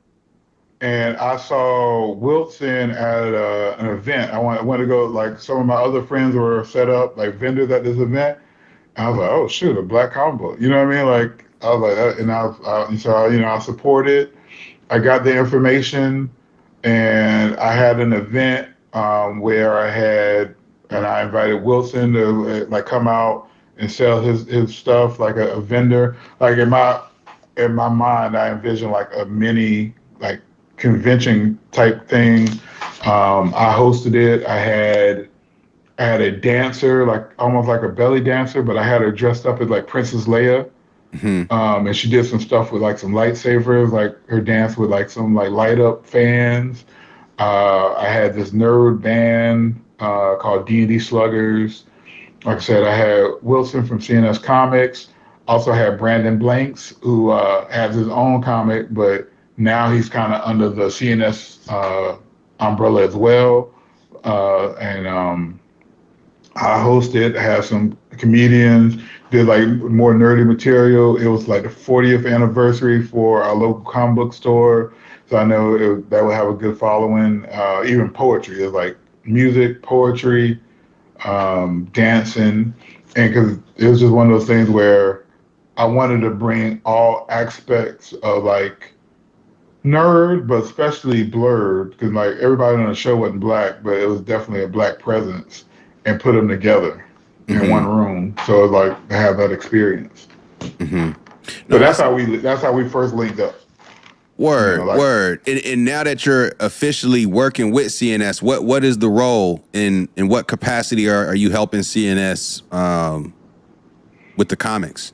and I saw Wilson at an event. I went to go, like some of my other friends were set up like vendors at this event. And I was like, oh shoot, a black comic book. You know what I mean? Like I was like, and I supported. I got the information, and I had an event where I invited Wilson to like come out and sell his stuff like a vendor. Like in my mind, I envision like a mini like convention type thing. I hosted it. I had a dancer, like almost like a belly dancer, but I had her dressed up as like Princess Leia. And she did some stuff with like some lightsabers, like her dance with like some like light up fans. I had this nerd band called D&D Sluggers. Like I said, I had Wilson from CNS Comics. Also had Brandon Blanks, who has his own comic, but now he's kind of under the CNS umbrella as well. And I hosted, had some comedians, did like more nerdy material. It was like the 40th anniversary for our local comic book store. So I know that would have a good following. Even poetry is like music, poetry, dancing. And because it was just one of those things where I wanted to bring all aspects of like nerd, but especially blurred, because like everybody on the show wasn't black, but it was definitely a black presence, and put them together in one room. So it's like to have that experience. No, so that's how we first linked up. Word. And now that you're officially working with CNS, what is the role in what capacity are you helping CNS with the comics?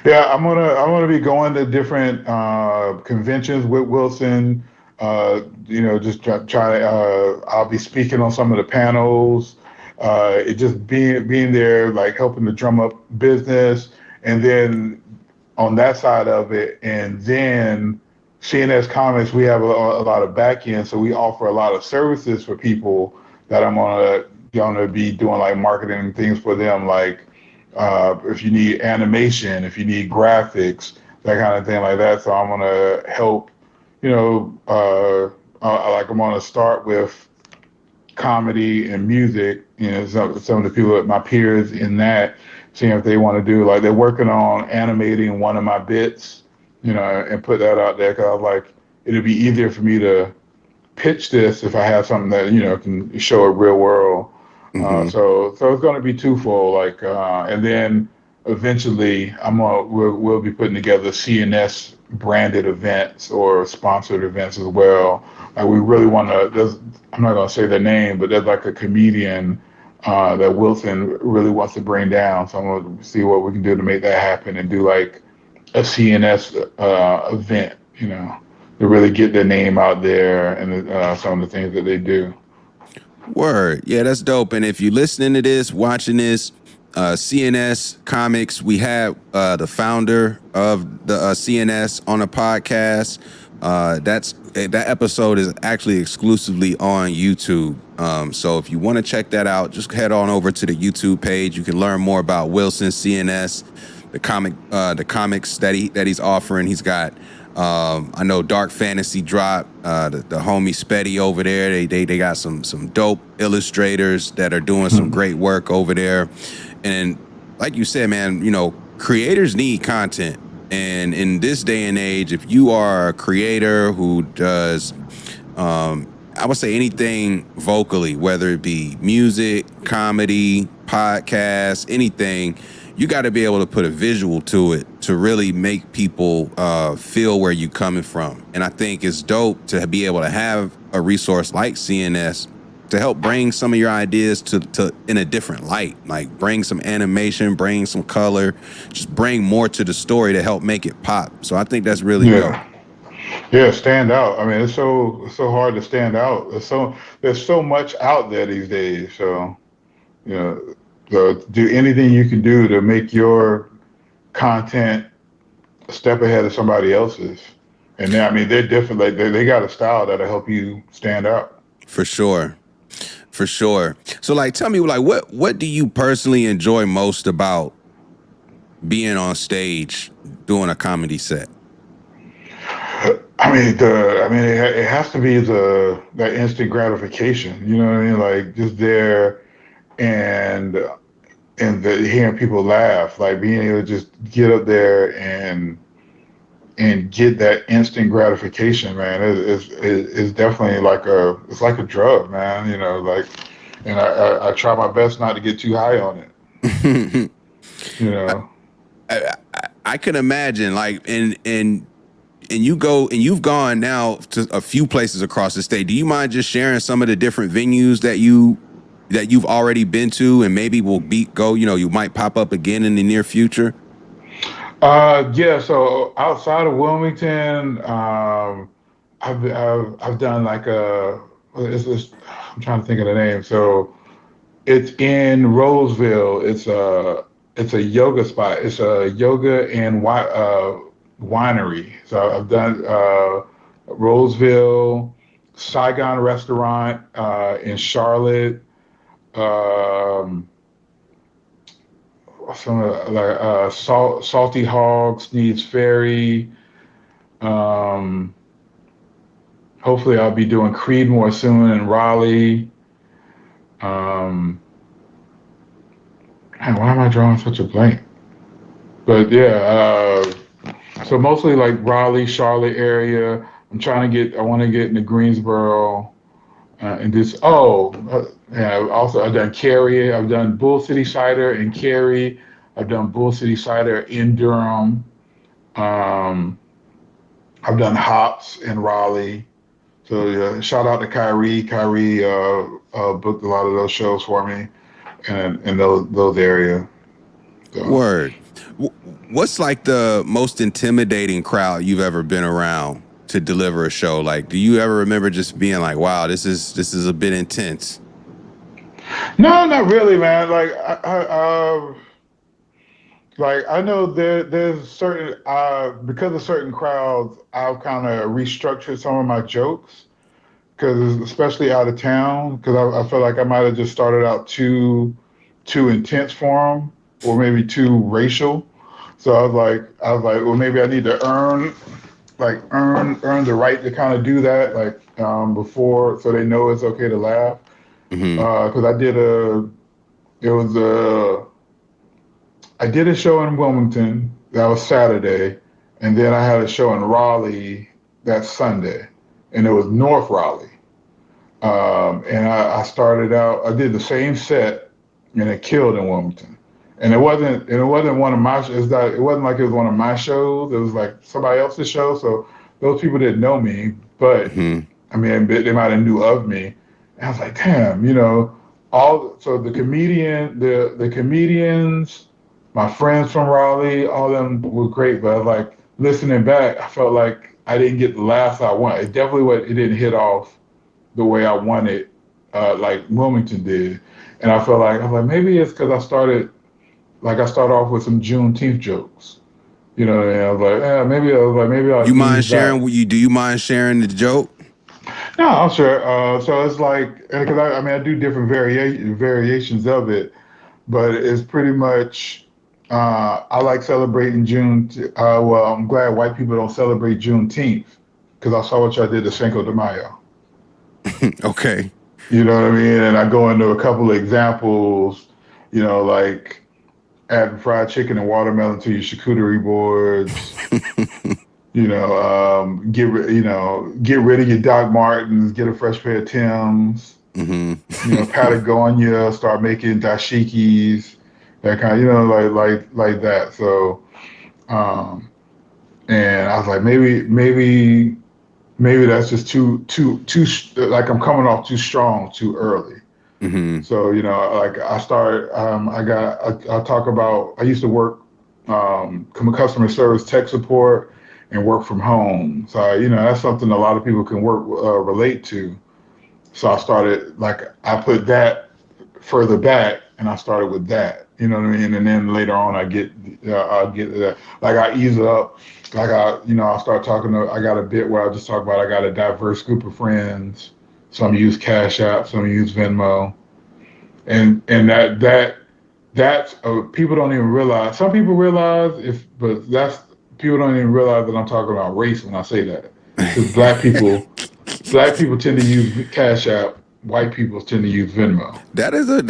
Yeah, I'm gonna be going to different conventions with Wilson. Just try. I'll be speaking on some of the panels. It just being there, like helping to drum up business, and then on that side of it, and then CNS Comics, we have a lot of back end, so we offer a lot of services for people that I'm gonna be doing like marketing things for them, like if you need animation, if you need graphics, that kind of thing like that. So I'm gonna help, I'm gonna start with comedy and music. Some of the people, my peers in that, seeing if they want to do, like, they're working on animating one of my bits, and put that out there, because I was like, it'd be easier for me to pitch this if I have something that can show a real world. So it's going to be twofold. Like, and then eventually, we'll be putting together CNS branded events or sponsored events as well. Like, we really want to. I'm not going to say their name, but there's like a comedian that Wilson really wants to bring down. So I'm going to see what we can do to make that happen and do like a CNS event. To really get their name out there and some of the things that they do. Word. Yeah, that's dope. And if you're listening to this, watching this, CNS Comics, we have the founder of the CNS on a podcast. That episode is actually exclusively on YouTube. So if you want to check that out, just head on over to the YouTube page. You can learn more about Wilson CNS, the comics that he's offering. He's got I know Dark Fantasy Drop, the homie Spetty over there. They got some dope illustrators that are doing some great work over there. And like you said, man, creators need content. And in this day and age, if you are a creator who does, I would say anything vocally, whether it be music, comedy, podcast, anything, you got to be able to put a visual to it to really make people feel where you're coming from. And I think it's dope to be able to have a resource like CNS to help bring some of your ideas to in a different light. Like, bring some animation, bring some color, just bring more to the story to help make it pop. So I think that's really dope. Yeah, stand out. I mean, it's so hard to stand out. There's so much out there these days. So, do anything you can do to make your content a step ahead of somebody else's. And they're different. Like, they got a style that'll help you stand out. For sure. So, like, tell me, like, what do you personally enjoy most about being on stage doing a comedy set? It has to be that instant gratification. You know what I mean? Like, just there and hearing people laugh, like being able to just get up there and get that instant gratification, man, is definitely like a drug, man. And I try my best not to get too high on it. I can imagine, like, and you've gone now to a few places across the state. Do you mind just sharing some of the different venues that you've already been to, and maybe you might pop up again in the near future? Yeah. So outside of Wilmington, I've done like I'm trying to think of the name. So it's in Roseville. It's a yoga spot. It's a yoga and winery. So I've done Roseville, Saigon Restaurant in Charlotte. Some like Salty Hog, Sneed's Ferry. Hopefully I'll be doing Creedmoor soon in Raleigh. Man, why am I drawing such a blank? But yeah, so mostly like Raleigh, Charlotte area. I want to get into Greensboro. And this, also I've done Cary. I've done Bull City Cider in Cary. I've done Bull City Cider in Durham. I've done Hops in Raleigh. So shout out to Kyrie. Kyrie booked a lot of those shows for me, and in those areas. So. Word. What's like the most intimidating crowd you've ever been around to deliver a show? Like, do you ever remember just being like, wow, this is a bit intense? No, not really, man. Like, I know there's certain, because of certain crowds, I've kind of restructured some of my jokes, because especially out of town, because I feel like I might have just started out too intense for them, or maybe too racial. So I was like, well, maybe I need to earn the right to kind of do that, like, before, so they know it's okay to laugh. because I did a show in Wilmington. That was Saturday. And then I had a show in Raleigh that Sunday. And it was North Raleigh. And I started out, I did the same set and it killed in Wilmington. And it wasn't one of my shows. It wasn't like it was one of my shows. It was like somebody else's show. So those people didn't know me, but I mean, they might have knew of me. And I was like, damn, so the comedians, my friends from Raleigh, all of them were great. But like listening back, I felt like I didn't get the laughs I wanted. It didn't hit off the way I wanted, like Wilmington did. And I was like, maybe it's because I started off with some Juneteenth jokes. And I was like, maybe I'll. Do you mind sharing the joke? No, I'm sure. So it's like, because I do different variations of it, but it's pretty much, I like celebrating June. Well, I'm glad white people don't celebrate Juneteenth because I saw what y'all did to Cinco de Mayo. Okay. You know what I mean? And I go into a couple of examples, like adding fried chicken and watermelon to your charcuterie boards. Get rid of your Doc Martens, get a fresh pair of Timbs. Patagonia, start making dashikis, that kind of, like that. So, and I was like, maybe that's just too like I'm coming off too strong too early. So like I talk about, I used to work customer service, tech support, and work from home. So that's something a lot of people can relate to. So I started, I put that further back, and I started with that. You know what I mean? And then later on, I'll get that. Like I ease it up. Like I'll start talking. I got a bit where I just talk about I got a diverse group of friends. Some use Cash App, some use Venmo, and that's people don't even realize. Some people realize people don't even realize that I'm talking about race when I say that. Because black people tend to use Cash App, white people tend to use Venmo. That is a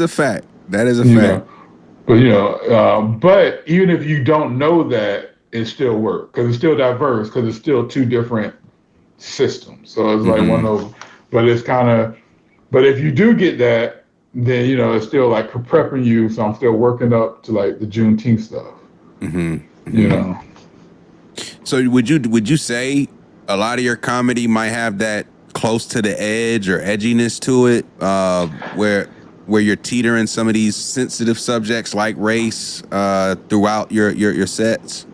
fact. That is a fact. But even if you don't know that, it still works because it's still diverse because it's still two different systems. So it's like one of those. But it's but if you do get that, then it's still like prepping you. So I'm still working up to like the Juneteenth stuff. So would you say a lot of your comedy might have that close to the edge or edginess to it, where you're teetering some of these sensitive subjects like race throughout your sets?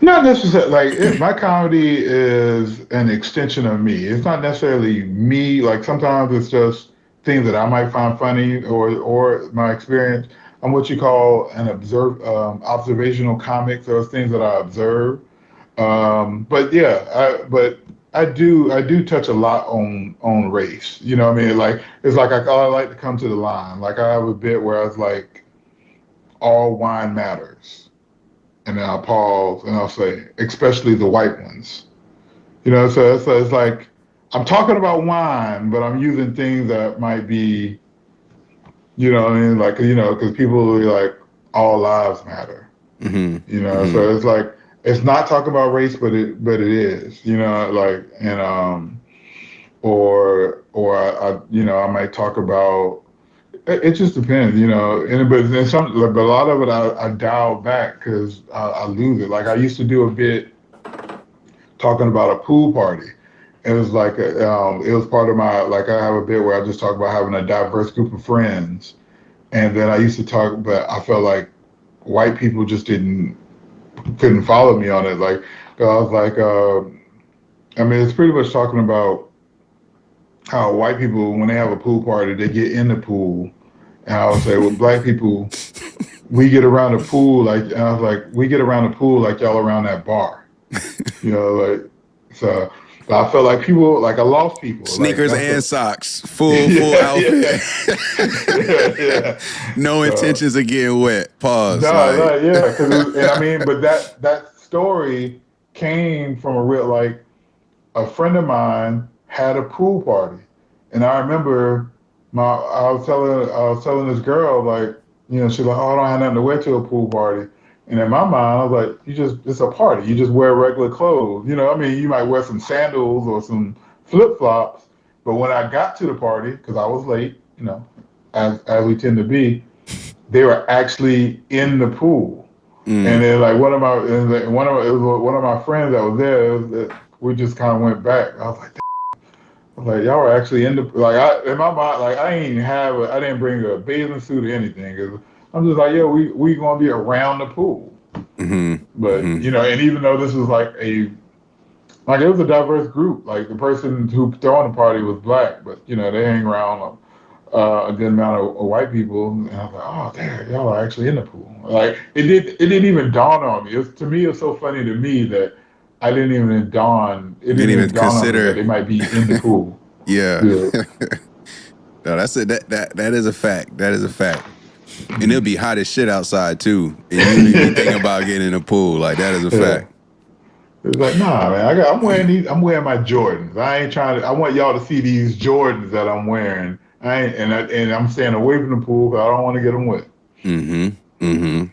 Not necessarily. My comedy is an extension of me. It's not necessarily me. Like sometimes it's just things that I might find funny or my experience. I'm what you call an observational comic. So it's things that I observe. But yeah, I do touch a lot on race. You know what I mean? Like it's like I like to come to the line. Like I have a bit where I was like, all wine matters. And then I'll pause and I'll say, especially the white ones. So it's like, I'm talking about wine, but I'm using things that might be, because people will be like, all lives matter. So it's like, it's not talking about race, but it is, or I might talk about, it just depends, but a lot of it I dial back because I lose it. Like I used to do a bit talking about a pool party. It was like it was part of my, like I have a bit where I just talk about having a diverse group of friends, and then I used to talk, but I felt like white people just couldn't follow me on it. Like I was like, it's pretty much talking about how white people, when they have a pool party, they get in the pool. And I would say, well, black people, we get around the pool we get around the pool like y'all around that bar. So I felt like people, like I lost people. Sneakers and socks, full outfit. No intentions of getting wet. Pause. But that story came from a friend of mine had a pool party. And I remember I was telling this girl, like, she's like, oh, I don't have nothing to wear to a pool party. And in my mind, I was like, it's a party. You just wear regular clothes. I mean, you might wear some sandals or some flip flops. But when I got to the party, because I was late, as we tend to be, they were actually in the pool. And then like one of my friends that was there, we just kind of went back. I was like, y'all were actually in the, like, in my mind, like, I didn't bring a bathing suit or anything. Cause I'm just like, yo, we gonna be around the pool. Mm-hmm. But, Mm-hmm. and even though this was like it was a diverse group. Like the person who throwing the party was black, but they hang around a good amount of white people. And I was like, oh, damn, y'all are actually in the pool. Like it didn't even dawn on me. To me, it's so funny to me that it didn't even dawn on me that they might be in the pool. Yeah. No, that's it. That is a fact. That is a fact. And it'll be hot as shit outside too. And you be thinking about getting in the pool. Like that is a fact. It's like, nah, man. I'm wearing these. I'm wearing my Jordans. I ain't trying to. I want y'all to see these Jordans that I'm wearing. And I'm staying away from the pool because I don't want to get them wet. Mm-hmm. Mm-hmm.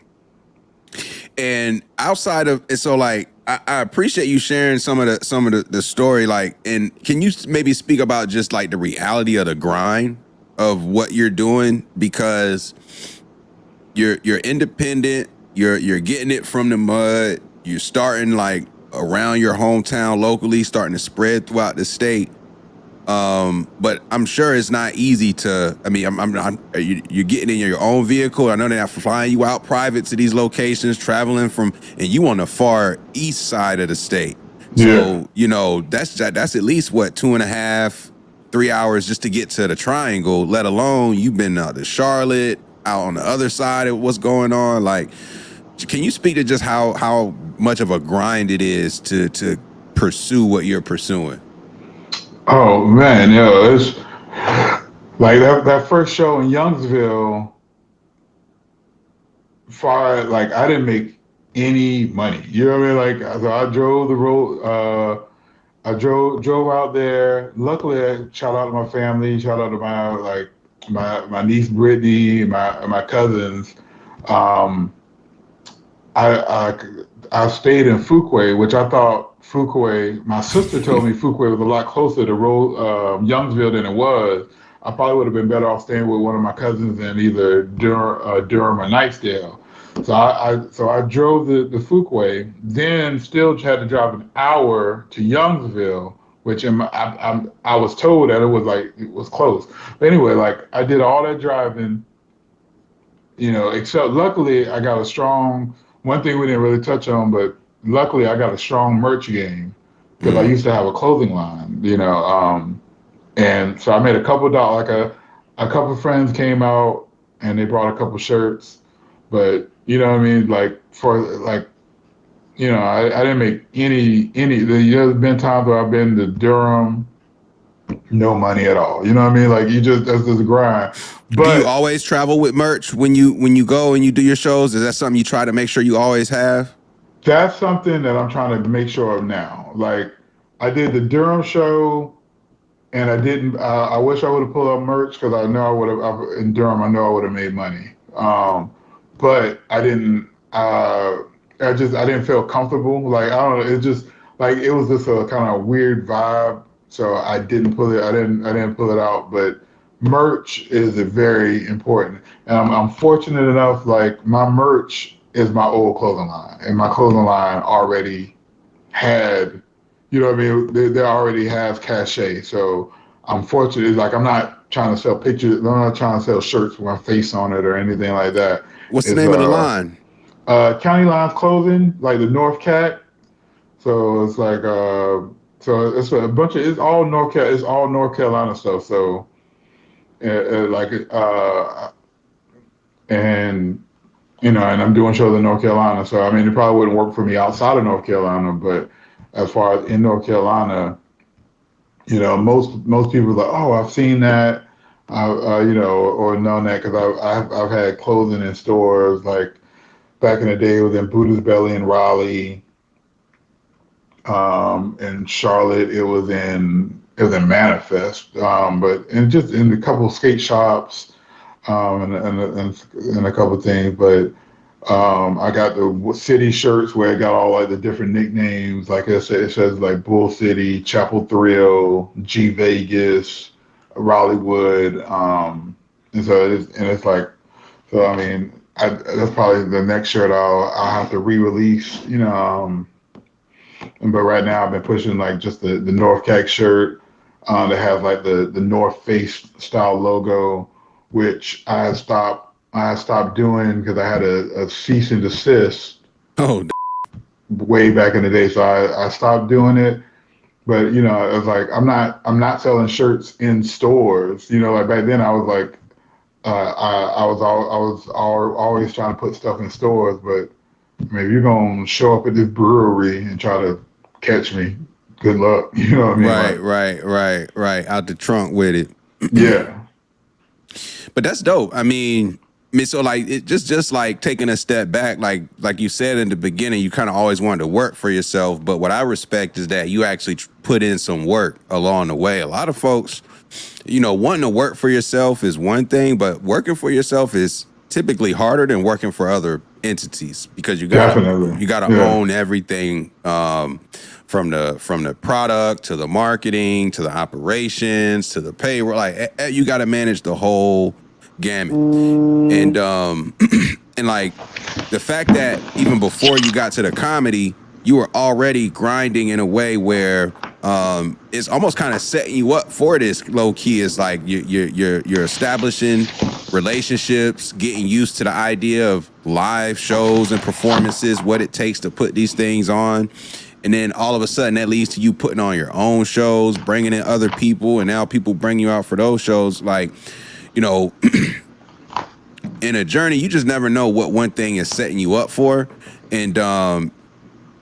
And outside of it, so like I appreciate you sharing some of the story. Like, and can you maybe speak about just like the reality of the grind of what you're doing, because you're independent, you're getting it from the mud, you're starting like around your hometown locally, starting to spread throughout the state. But I'm sure it's not easy to. I mean, you're getting in your own vehicle. I know they're flying you out private to these locations, traveling from, and you on the far east side of the state. So that's at least what 2.5, 3 hours just to get to the Triangle. Let alone you've been out to Charlotte, out on the other side of what's going on. Like, can you speak to just how much of a grind it is to pursue what you're pursuing? Oh man, it's like that first show in Youngsville. Like I didn't make any money. You know what I mean? Like so I drove the road. I drove out there. Luckily, shout out to my family. Shout out to my niece Brittany, my cousins. Um, I stayed in Fuquay, which I thought Fuquay. My sister told me Fuquay was a lot closer to Youngsville than it was. I probably would have been better off staying with one of my cousins in either Durham or Nightsdale. So I drove the Fuquay, then still had to drive an hour to Youngsville, which I was told that it was close. But anyway, like I did all that driving, except luckily I got a strong. One thing we didn't really touch on, but luckily I got a strong merch game because I used to have a clothing line, and so I made a couple dollars. Like a couple friends came out and they brought a couple shirts, but you know what I mean. Like for like, I didn't make any. There's been times where I've been to Durham, no money at all. You know what I mean? Like that's just a grind. But do you always travel with merch when you go and you do your shows? Is that something you try to make sure you always have? That's something that I'm trying to make sure of now. Like I did the Durham show, and I didn't. I wish I would have pulled up merch because I know I would have in Durham. I know I would have made money, but I didn't. I didn't feel comfortable. Like I don't know. It just like it was just a kind of weird vibe. So I didn't pull it. I didn't pull it out. But merch is very important, and I'm fortunate enough. Like my merch is my old clothing line, and my clothing line already had, you know what I mean? They already have cachet. So I'm fortunate. Like I'm not trying to sell pictures. I'm not trying to sell shirts with my face on it or anything like that. What's the name of the line? County Lines Clothing, like the North Cat. So it's like so it's a bunch of it's all North Carolina stuff. So and and I'm doing shows in North Carolina. So I mean, it probably wouldn't work for me outside of North Carolina, but as far as in North Carolina, most people are like, oh, I've seen that, or known that because I've had clothing in stores like back in the day. It was in Buddha's Belly in Raleigh. In Charlotte, it was in Manifest, but just in a couple of skate shops, and a couple of things. But I got the city shirts where it got all like the different nicknames. Like I said, it says like Bull City, Chapel Thrill, G Vegas, Rollywood, and so it's like, so I mean, that's probably the next shirt I'll have to re-release, but right now I've been pushing like just the North Cac shirt that has like the North Face style logo, which I stopped doing because I had a cease and desist. Oh, way back in the day, so I stopped doing it. But it was like I'm not selling shirts in stores. Like back then I was like I was always trying to put stuff in stores, but I mean, if you're gonna show up at this brewery and try to catch me, good luck. You know what I mean? Right. Out the trunk with it. Yeah. But that's dope. I mean, so like it just like taking a step back, like you said in the beginning, you kind of always wanted to work for yourself. But what I respect is that you actually put in some work along the way. A lot of folks, wanting to work for yourself is one thing, but working for yourself is typically harder than working for other entities because you gotta own everything, from the product to the marketing to the operations to the payroll. Like you got to manage the whole gamut. And and like the fact that even before you got to the comedy, you were already grinding in a way where it's almost kind of setting you up for this. Low key is like you're establishing relationships, getting used to the idea of live shows and performances, what it takes to put these things on. And then all of a sudden that leads to you putting on your own shows, bringing in other people, and now people bring you out for those shows. Like, in a journey, you just never know what one thing is setting you up for. And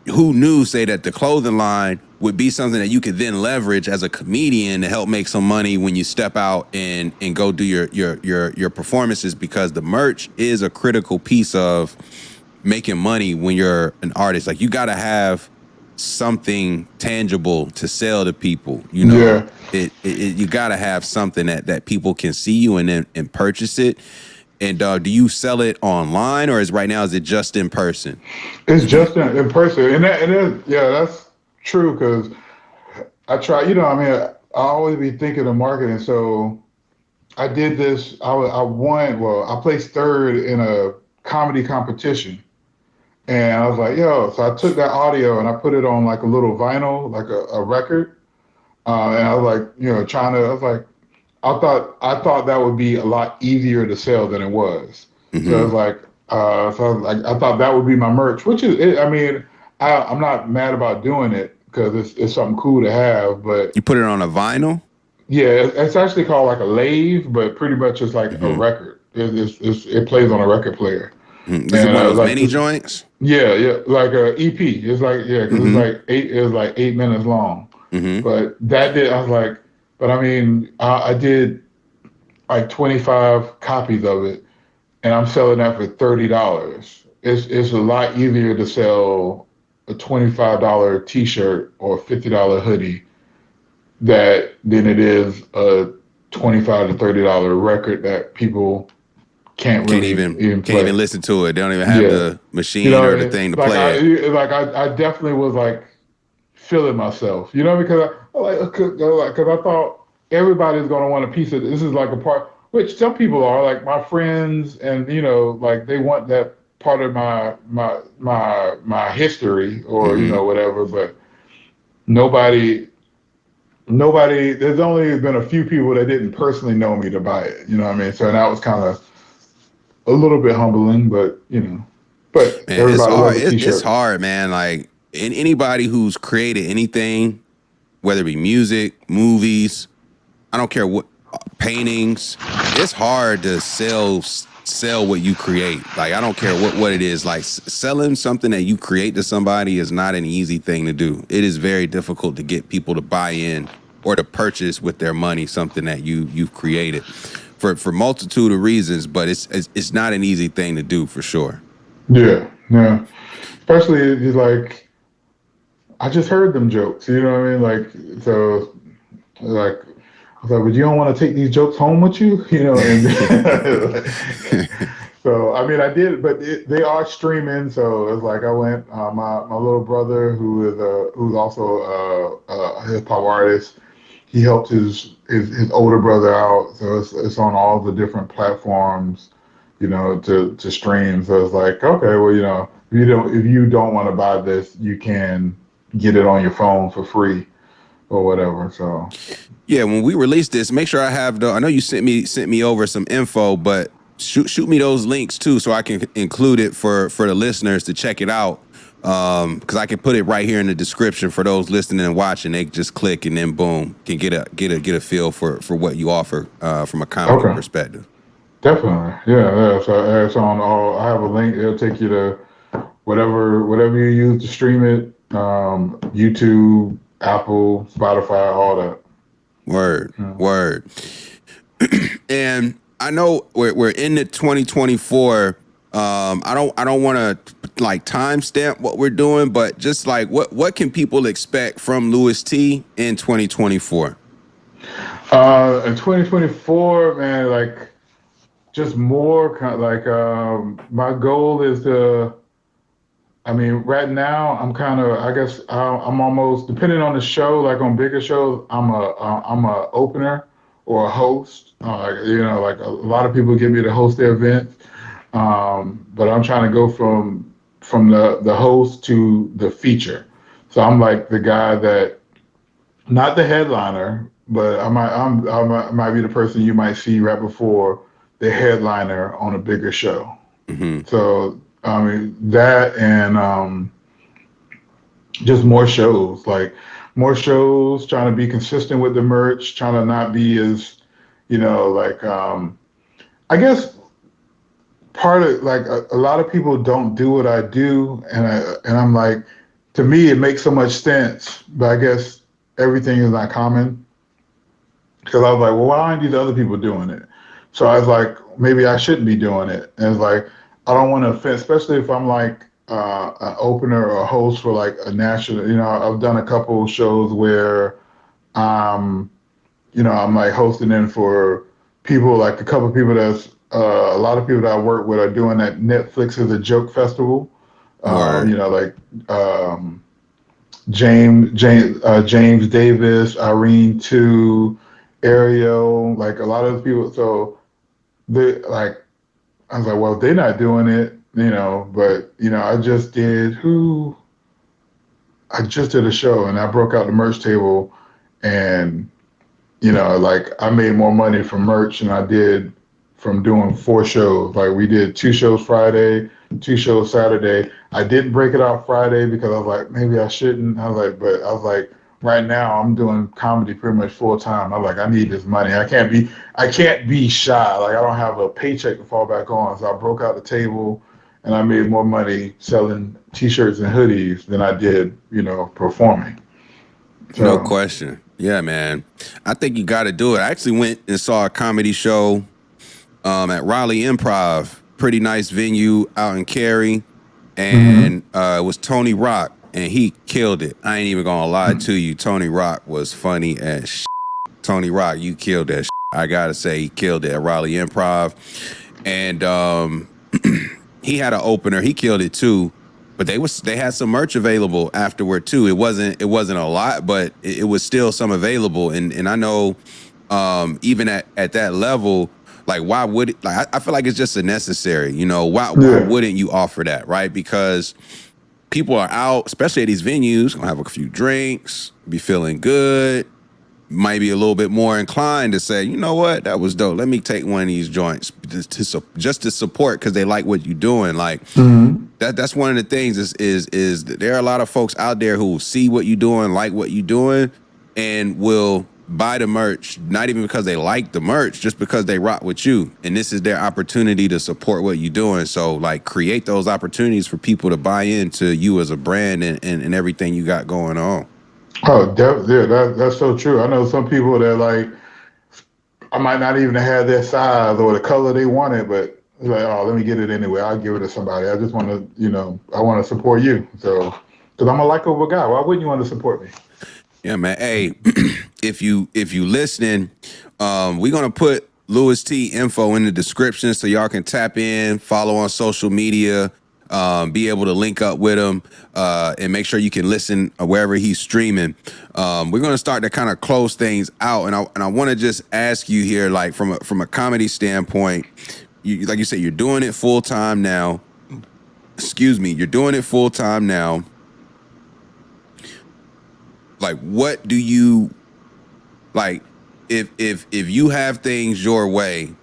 who knew, say, that the clothing line would be something that you could then leverage as a comedian to help make some money when you step out and go do your performances, because the merch is a critical piece of making money when you're an artist. Like, you got to have something tangible to sell to people. You got to have something that people can see you and purchase it. And do you sell it online, or is it just in person? It's just in person, and that's true, because I try. I always be thinking of marketing. So I did this. I won. Well, I placed third in a comedy competition, and I was like, So I took that audio and I put it on like a little vinyl, like a record, and I was like, trying to. I was like, I thought that would be a lot easier to sell than it was. Mm-hmm. So I was like, I thought that would be my merch, which is, I'm not mad about doing it because it's something cool to have. But you put it on a vinyl? Yeah, it's actually called like a lathe, but pretty much it's like a record. It plays on a record player. Mm-hmm. Is it one of those mini joints? Yeah, like a EP. It's like because it was like 8 minutes long. Mm-hmm. But I was like. But I did like 25 copies of it, and I'm selling that for $30. It's a lot easier to sell a $25 T-shirt or a $50 hoodie than it is a $25 to $30 record that people can't even listen to it. They don't even have the machine or the thing to play it. I definitely was like feeling myself, because I thought everybody's going to want a piece of this. Is like a part, which some people are, like my friends, and like they want that part of my history or whatever. But nobody. There's only been a few people that didn't personally know me to buy it. You know what I mean? So that was kind of a little bit humbling, but But man, everybody it's hard, man. Like anybody who's created anything, whether it be music, movies, I don't care what, paintings, it's hard to sell what you create. Like, I don't care what it is. Like, selling something that you create to somebody is not an easy thing to do. It is very difficult to get people to buy in or to purchase with their money something that you've created for multitude of reasons. But it's not an easy thing to do, for sure. Yeah. Especially, it's like, I just heard them jokes. You know what I mean? Like, so Like, I was like, but you don't want to take these jokes home with you, and so, I mean, I did, but they are streaming. So it's like I went. My little brother, who's also a hip hop artist, he helped his older brother out. So it's on all the different platforms, to stream. So it's like, okay, well, if you don't want to buy this, you can get it on your phone for free or whatever. So Yeah, when we release this, make sure I have I know you sent me over some info, but shoot me those links too, so I can include it for the listeners to check it out. Because I can put it right here in the description for those listening and watching. They just click and then boom, can get a feel for what you offer from a comedy okay, perspective. definitely, yeah. So it's on all. I have a link. It'll take you to whatever you use to stream it. YouTube, Apple, Spotify, all that. Word, Yeah. word. And I know we're in the 2024. I don't want to like timestamp what we're doing, but just like what can people expect from LouisTee in 2024? In 2024, man, like just more like my goal is to. I mean, right now I'm kind of. I guess I'm almost depending on the show. Like on bigger shows, I'm a opener or a host. Like a lot of people get me to host their events. But I'm trying to go from the host to the feature. So I'm like the guy that, not the headliner, but I might be the person you might see right before the headliner on a bigger show. Mm-hmm. So I mean that, and just more shows, trying to be consistent with the merch, trying to not be as, like I guess part of like a lot of people don't do what I do, and I'm like, to me it makes so much sense, but I guess everything is not common, because I was like, well, why aren't these other people doing it? So I was like, maybe I shouldn't be doing it, and it's like I don't want to offend, especially if I'm like an opener or a host for like a national. I've done a couple shows where I'm like hosting in for people, like a couple of people a lot of people that I work with are doing that Netflix is a joke festival. Word. Like James Davis, Irene too, Ariel, like a lot of those people. So they like, I was like, well, they're not doing it, but I just did a show and I broke out the merch table, and like I made more money from merch than I did from doing 4 shows. Like we did 2 shows Friday, 2 shows Saturday. I didn't break it out Friday because I was like, maybe I shouldn't. But I was like, right now I'm doing comedy pretty much full time. I'm like, I need this money. I can't be shy. Like I don't have a paycheck to fall back on. So I broke out the table and I made more money selling t-shirts and hoodies than I did, performing. So, No question. Yeah, man. I think you got to do it. I actually went and saw a comedy show at Raleigh Improv. Pretty nice venue out in Cary. And it was Tony Rock, and he killed it. I ain't even gonna lie to you. Tony Rock was funny as shit. Tony Rock, you killed that shit. I gotta say, he killed it at Raleigh Improv. And he had an opener. He killed it too. But they had some merch available afterward too. It wasn't a lot, but it was still some available. And I know even at that level, like why would it, like I feel like it's just a necessary, why wouldn't you offer that, right? Because people are out, especially at these venues, gonna have a few drinks, be feeling good, might be a little bit more inclined to say, you know what, that was dope. Let me take one of these joints just to support because they like what you're doing. Like that's one of the things is that there are a lot of folks out there who see what you're doing, like what you're doing, and will buy the merch, not even because they like the merch, just because they rock with you. And this is their opportunity to support what you're doing. So like create those opportunities for people to buy into you as a brand and everything you got going on. Oh, that's so true. I know some people that like, I might not even have their size or the color they wanted, but it's like, oh, let me get it anyway. I'll give it to somebody. I just want to, I want to support you. So, because I'm a likable guy. Why wouldn't you want to support me? Yeah, man. Hey, if you listening, we're gonna put LouisTee info in the description so y'all can tap in, follow on social media, be able to link up with him, and make sure you can listen wherever he's streaming. We're gonna start to kind of close things out, and I want to just ask you here, like from a comedy standpoint, like you said, you're doing it full time now. Excuse me, you're doing it full time now. Like, what do you like? If you have things your way,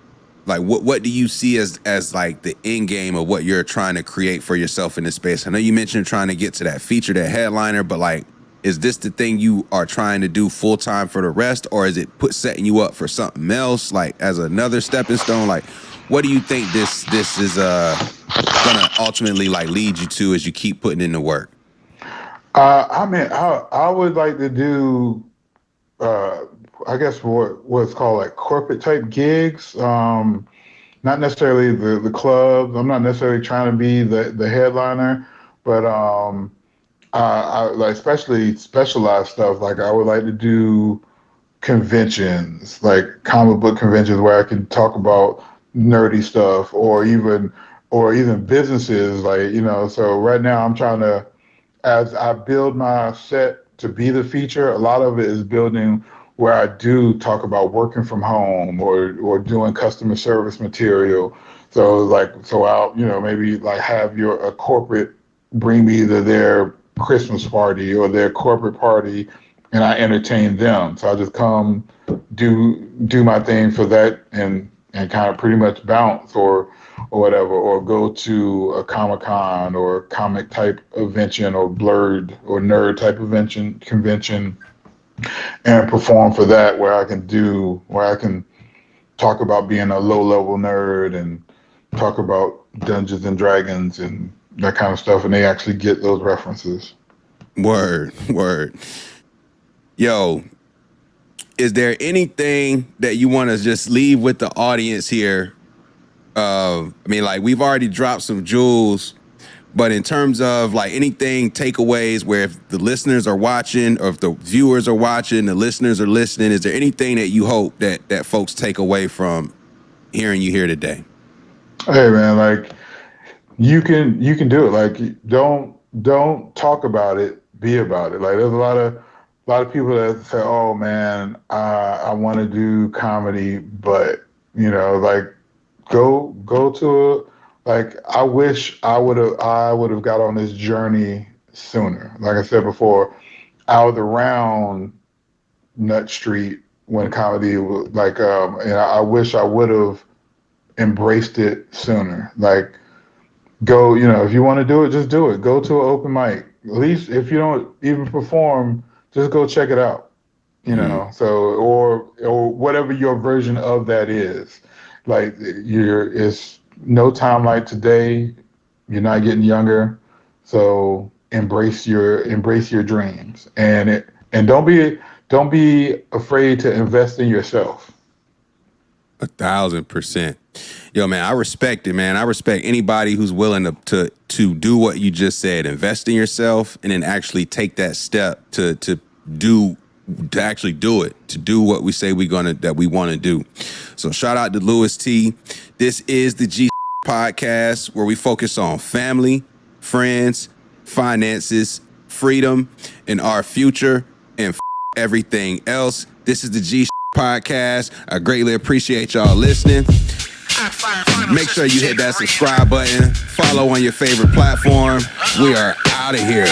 like what do you see as like the end game of what you're trying to create for yourself in this space? I know you mentioned trying to get to that feature, that headliner, but like, is this the thing you are trying to do full time for the rest, or is it setting you up for something else, like as another stepping stone? Like, what do you think this is gonna ultimately like lead you to as you keep putting in the work? I mean, I would like to do, I guess what's called like corporate type gigs. Not necessarily the clubs. I'm not necessarily trying to be the headliner, but I like especially specialized stuff. Like I would like to do conventions, like comic book conventions, where I can talk about nerdy stuff, or even businesses. Like so right now I'm trying to, as I build my set to be the feature, a lot of it is building where I do talk about working from home or doing customer service material. So I'll maybe like have a corporate bring me to their Christmas party or their corporate party, and I entertain them. So I just come do my thing for that and kind of pretty much bounce or whatever, or go to a Comic-Con or comic type convention or blurred or nerd type convention and perform for that, where I can talk about being a low level nerd and talk about Dungeons and Dragons and that kind of stuff, and they actually get those references. Word. Yo, is there anything that you want to just leave with the audience here? I mean, like, we've already dropped some jewels, but in terms of like anything, takeaways, where if the listeners are watching or if the viewers are watching, the listeners are listening, is there anything that you hope that folks take away from hearing you here today? Hey man, like you can do it. Like don't talk about it, be about it. Like there's a lot of people that say, "Oh man, I want to do comedy," but like go to I wish I would have got on this journey sooner. Like I said before, I was around Nut Street when comedy was and I wish I would have embraced it sooner. Like go, if you want to do it, just do it. Go to an open mic. At least if you don't even perform, just go check it out. So or whatever your version of that is. Like it's no time like today. You're not getting younger, so embrace your dreams and don't be afraid to invest in yourself. 1,000%. Yo, man, I respect it, man. I respect anybody who's willing to do what you just said, invest in yourself, and then actually take that step to actually do it, to do what we say that we want to do. So shout out to LouisTee. This is the G podcast, where we focus on family, friends, finances, freedom, and our future, and everything else. This is the G podcast. I greatly appreciate y'all listening. Make sure you hit that subscribe button, follow on your favorite platform. We are out of here.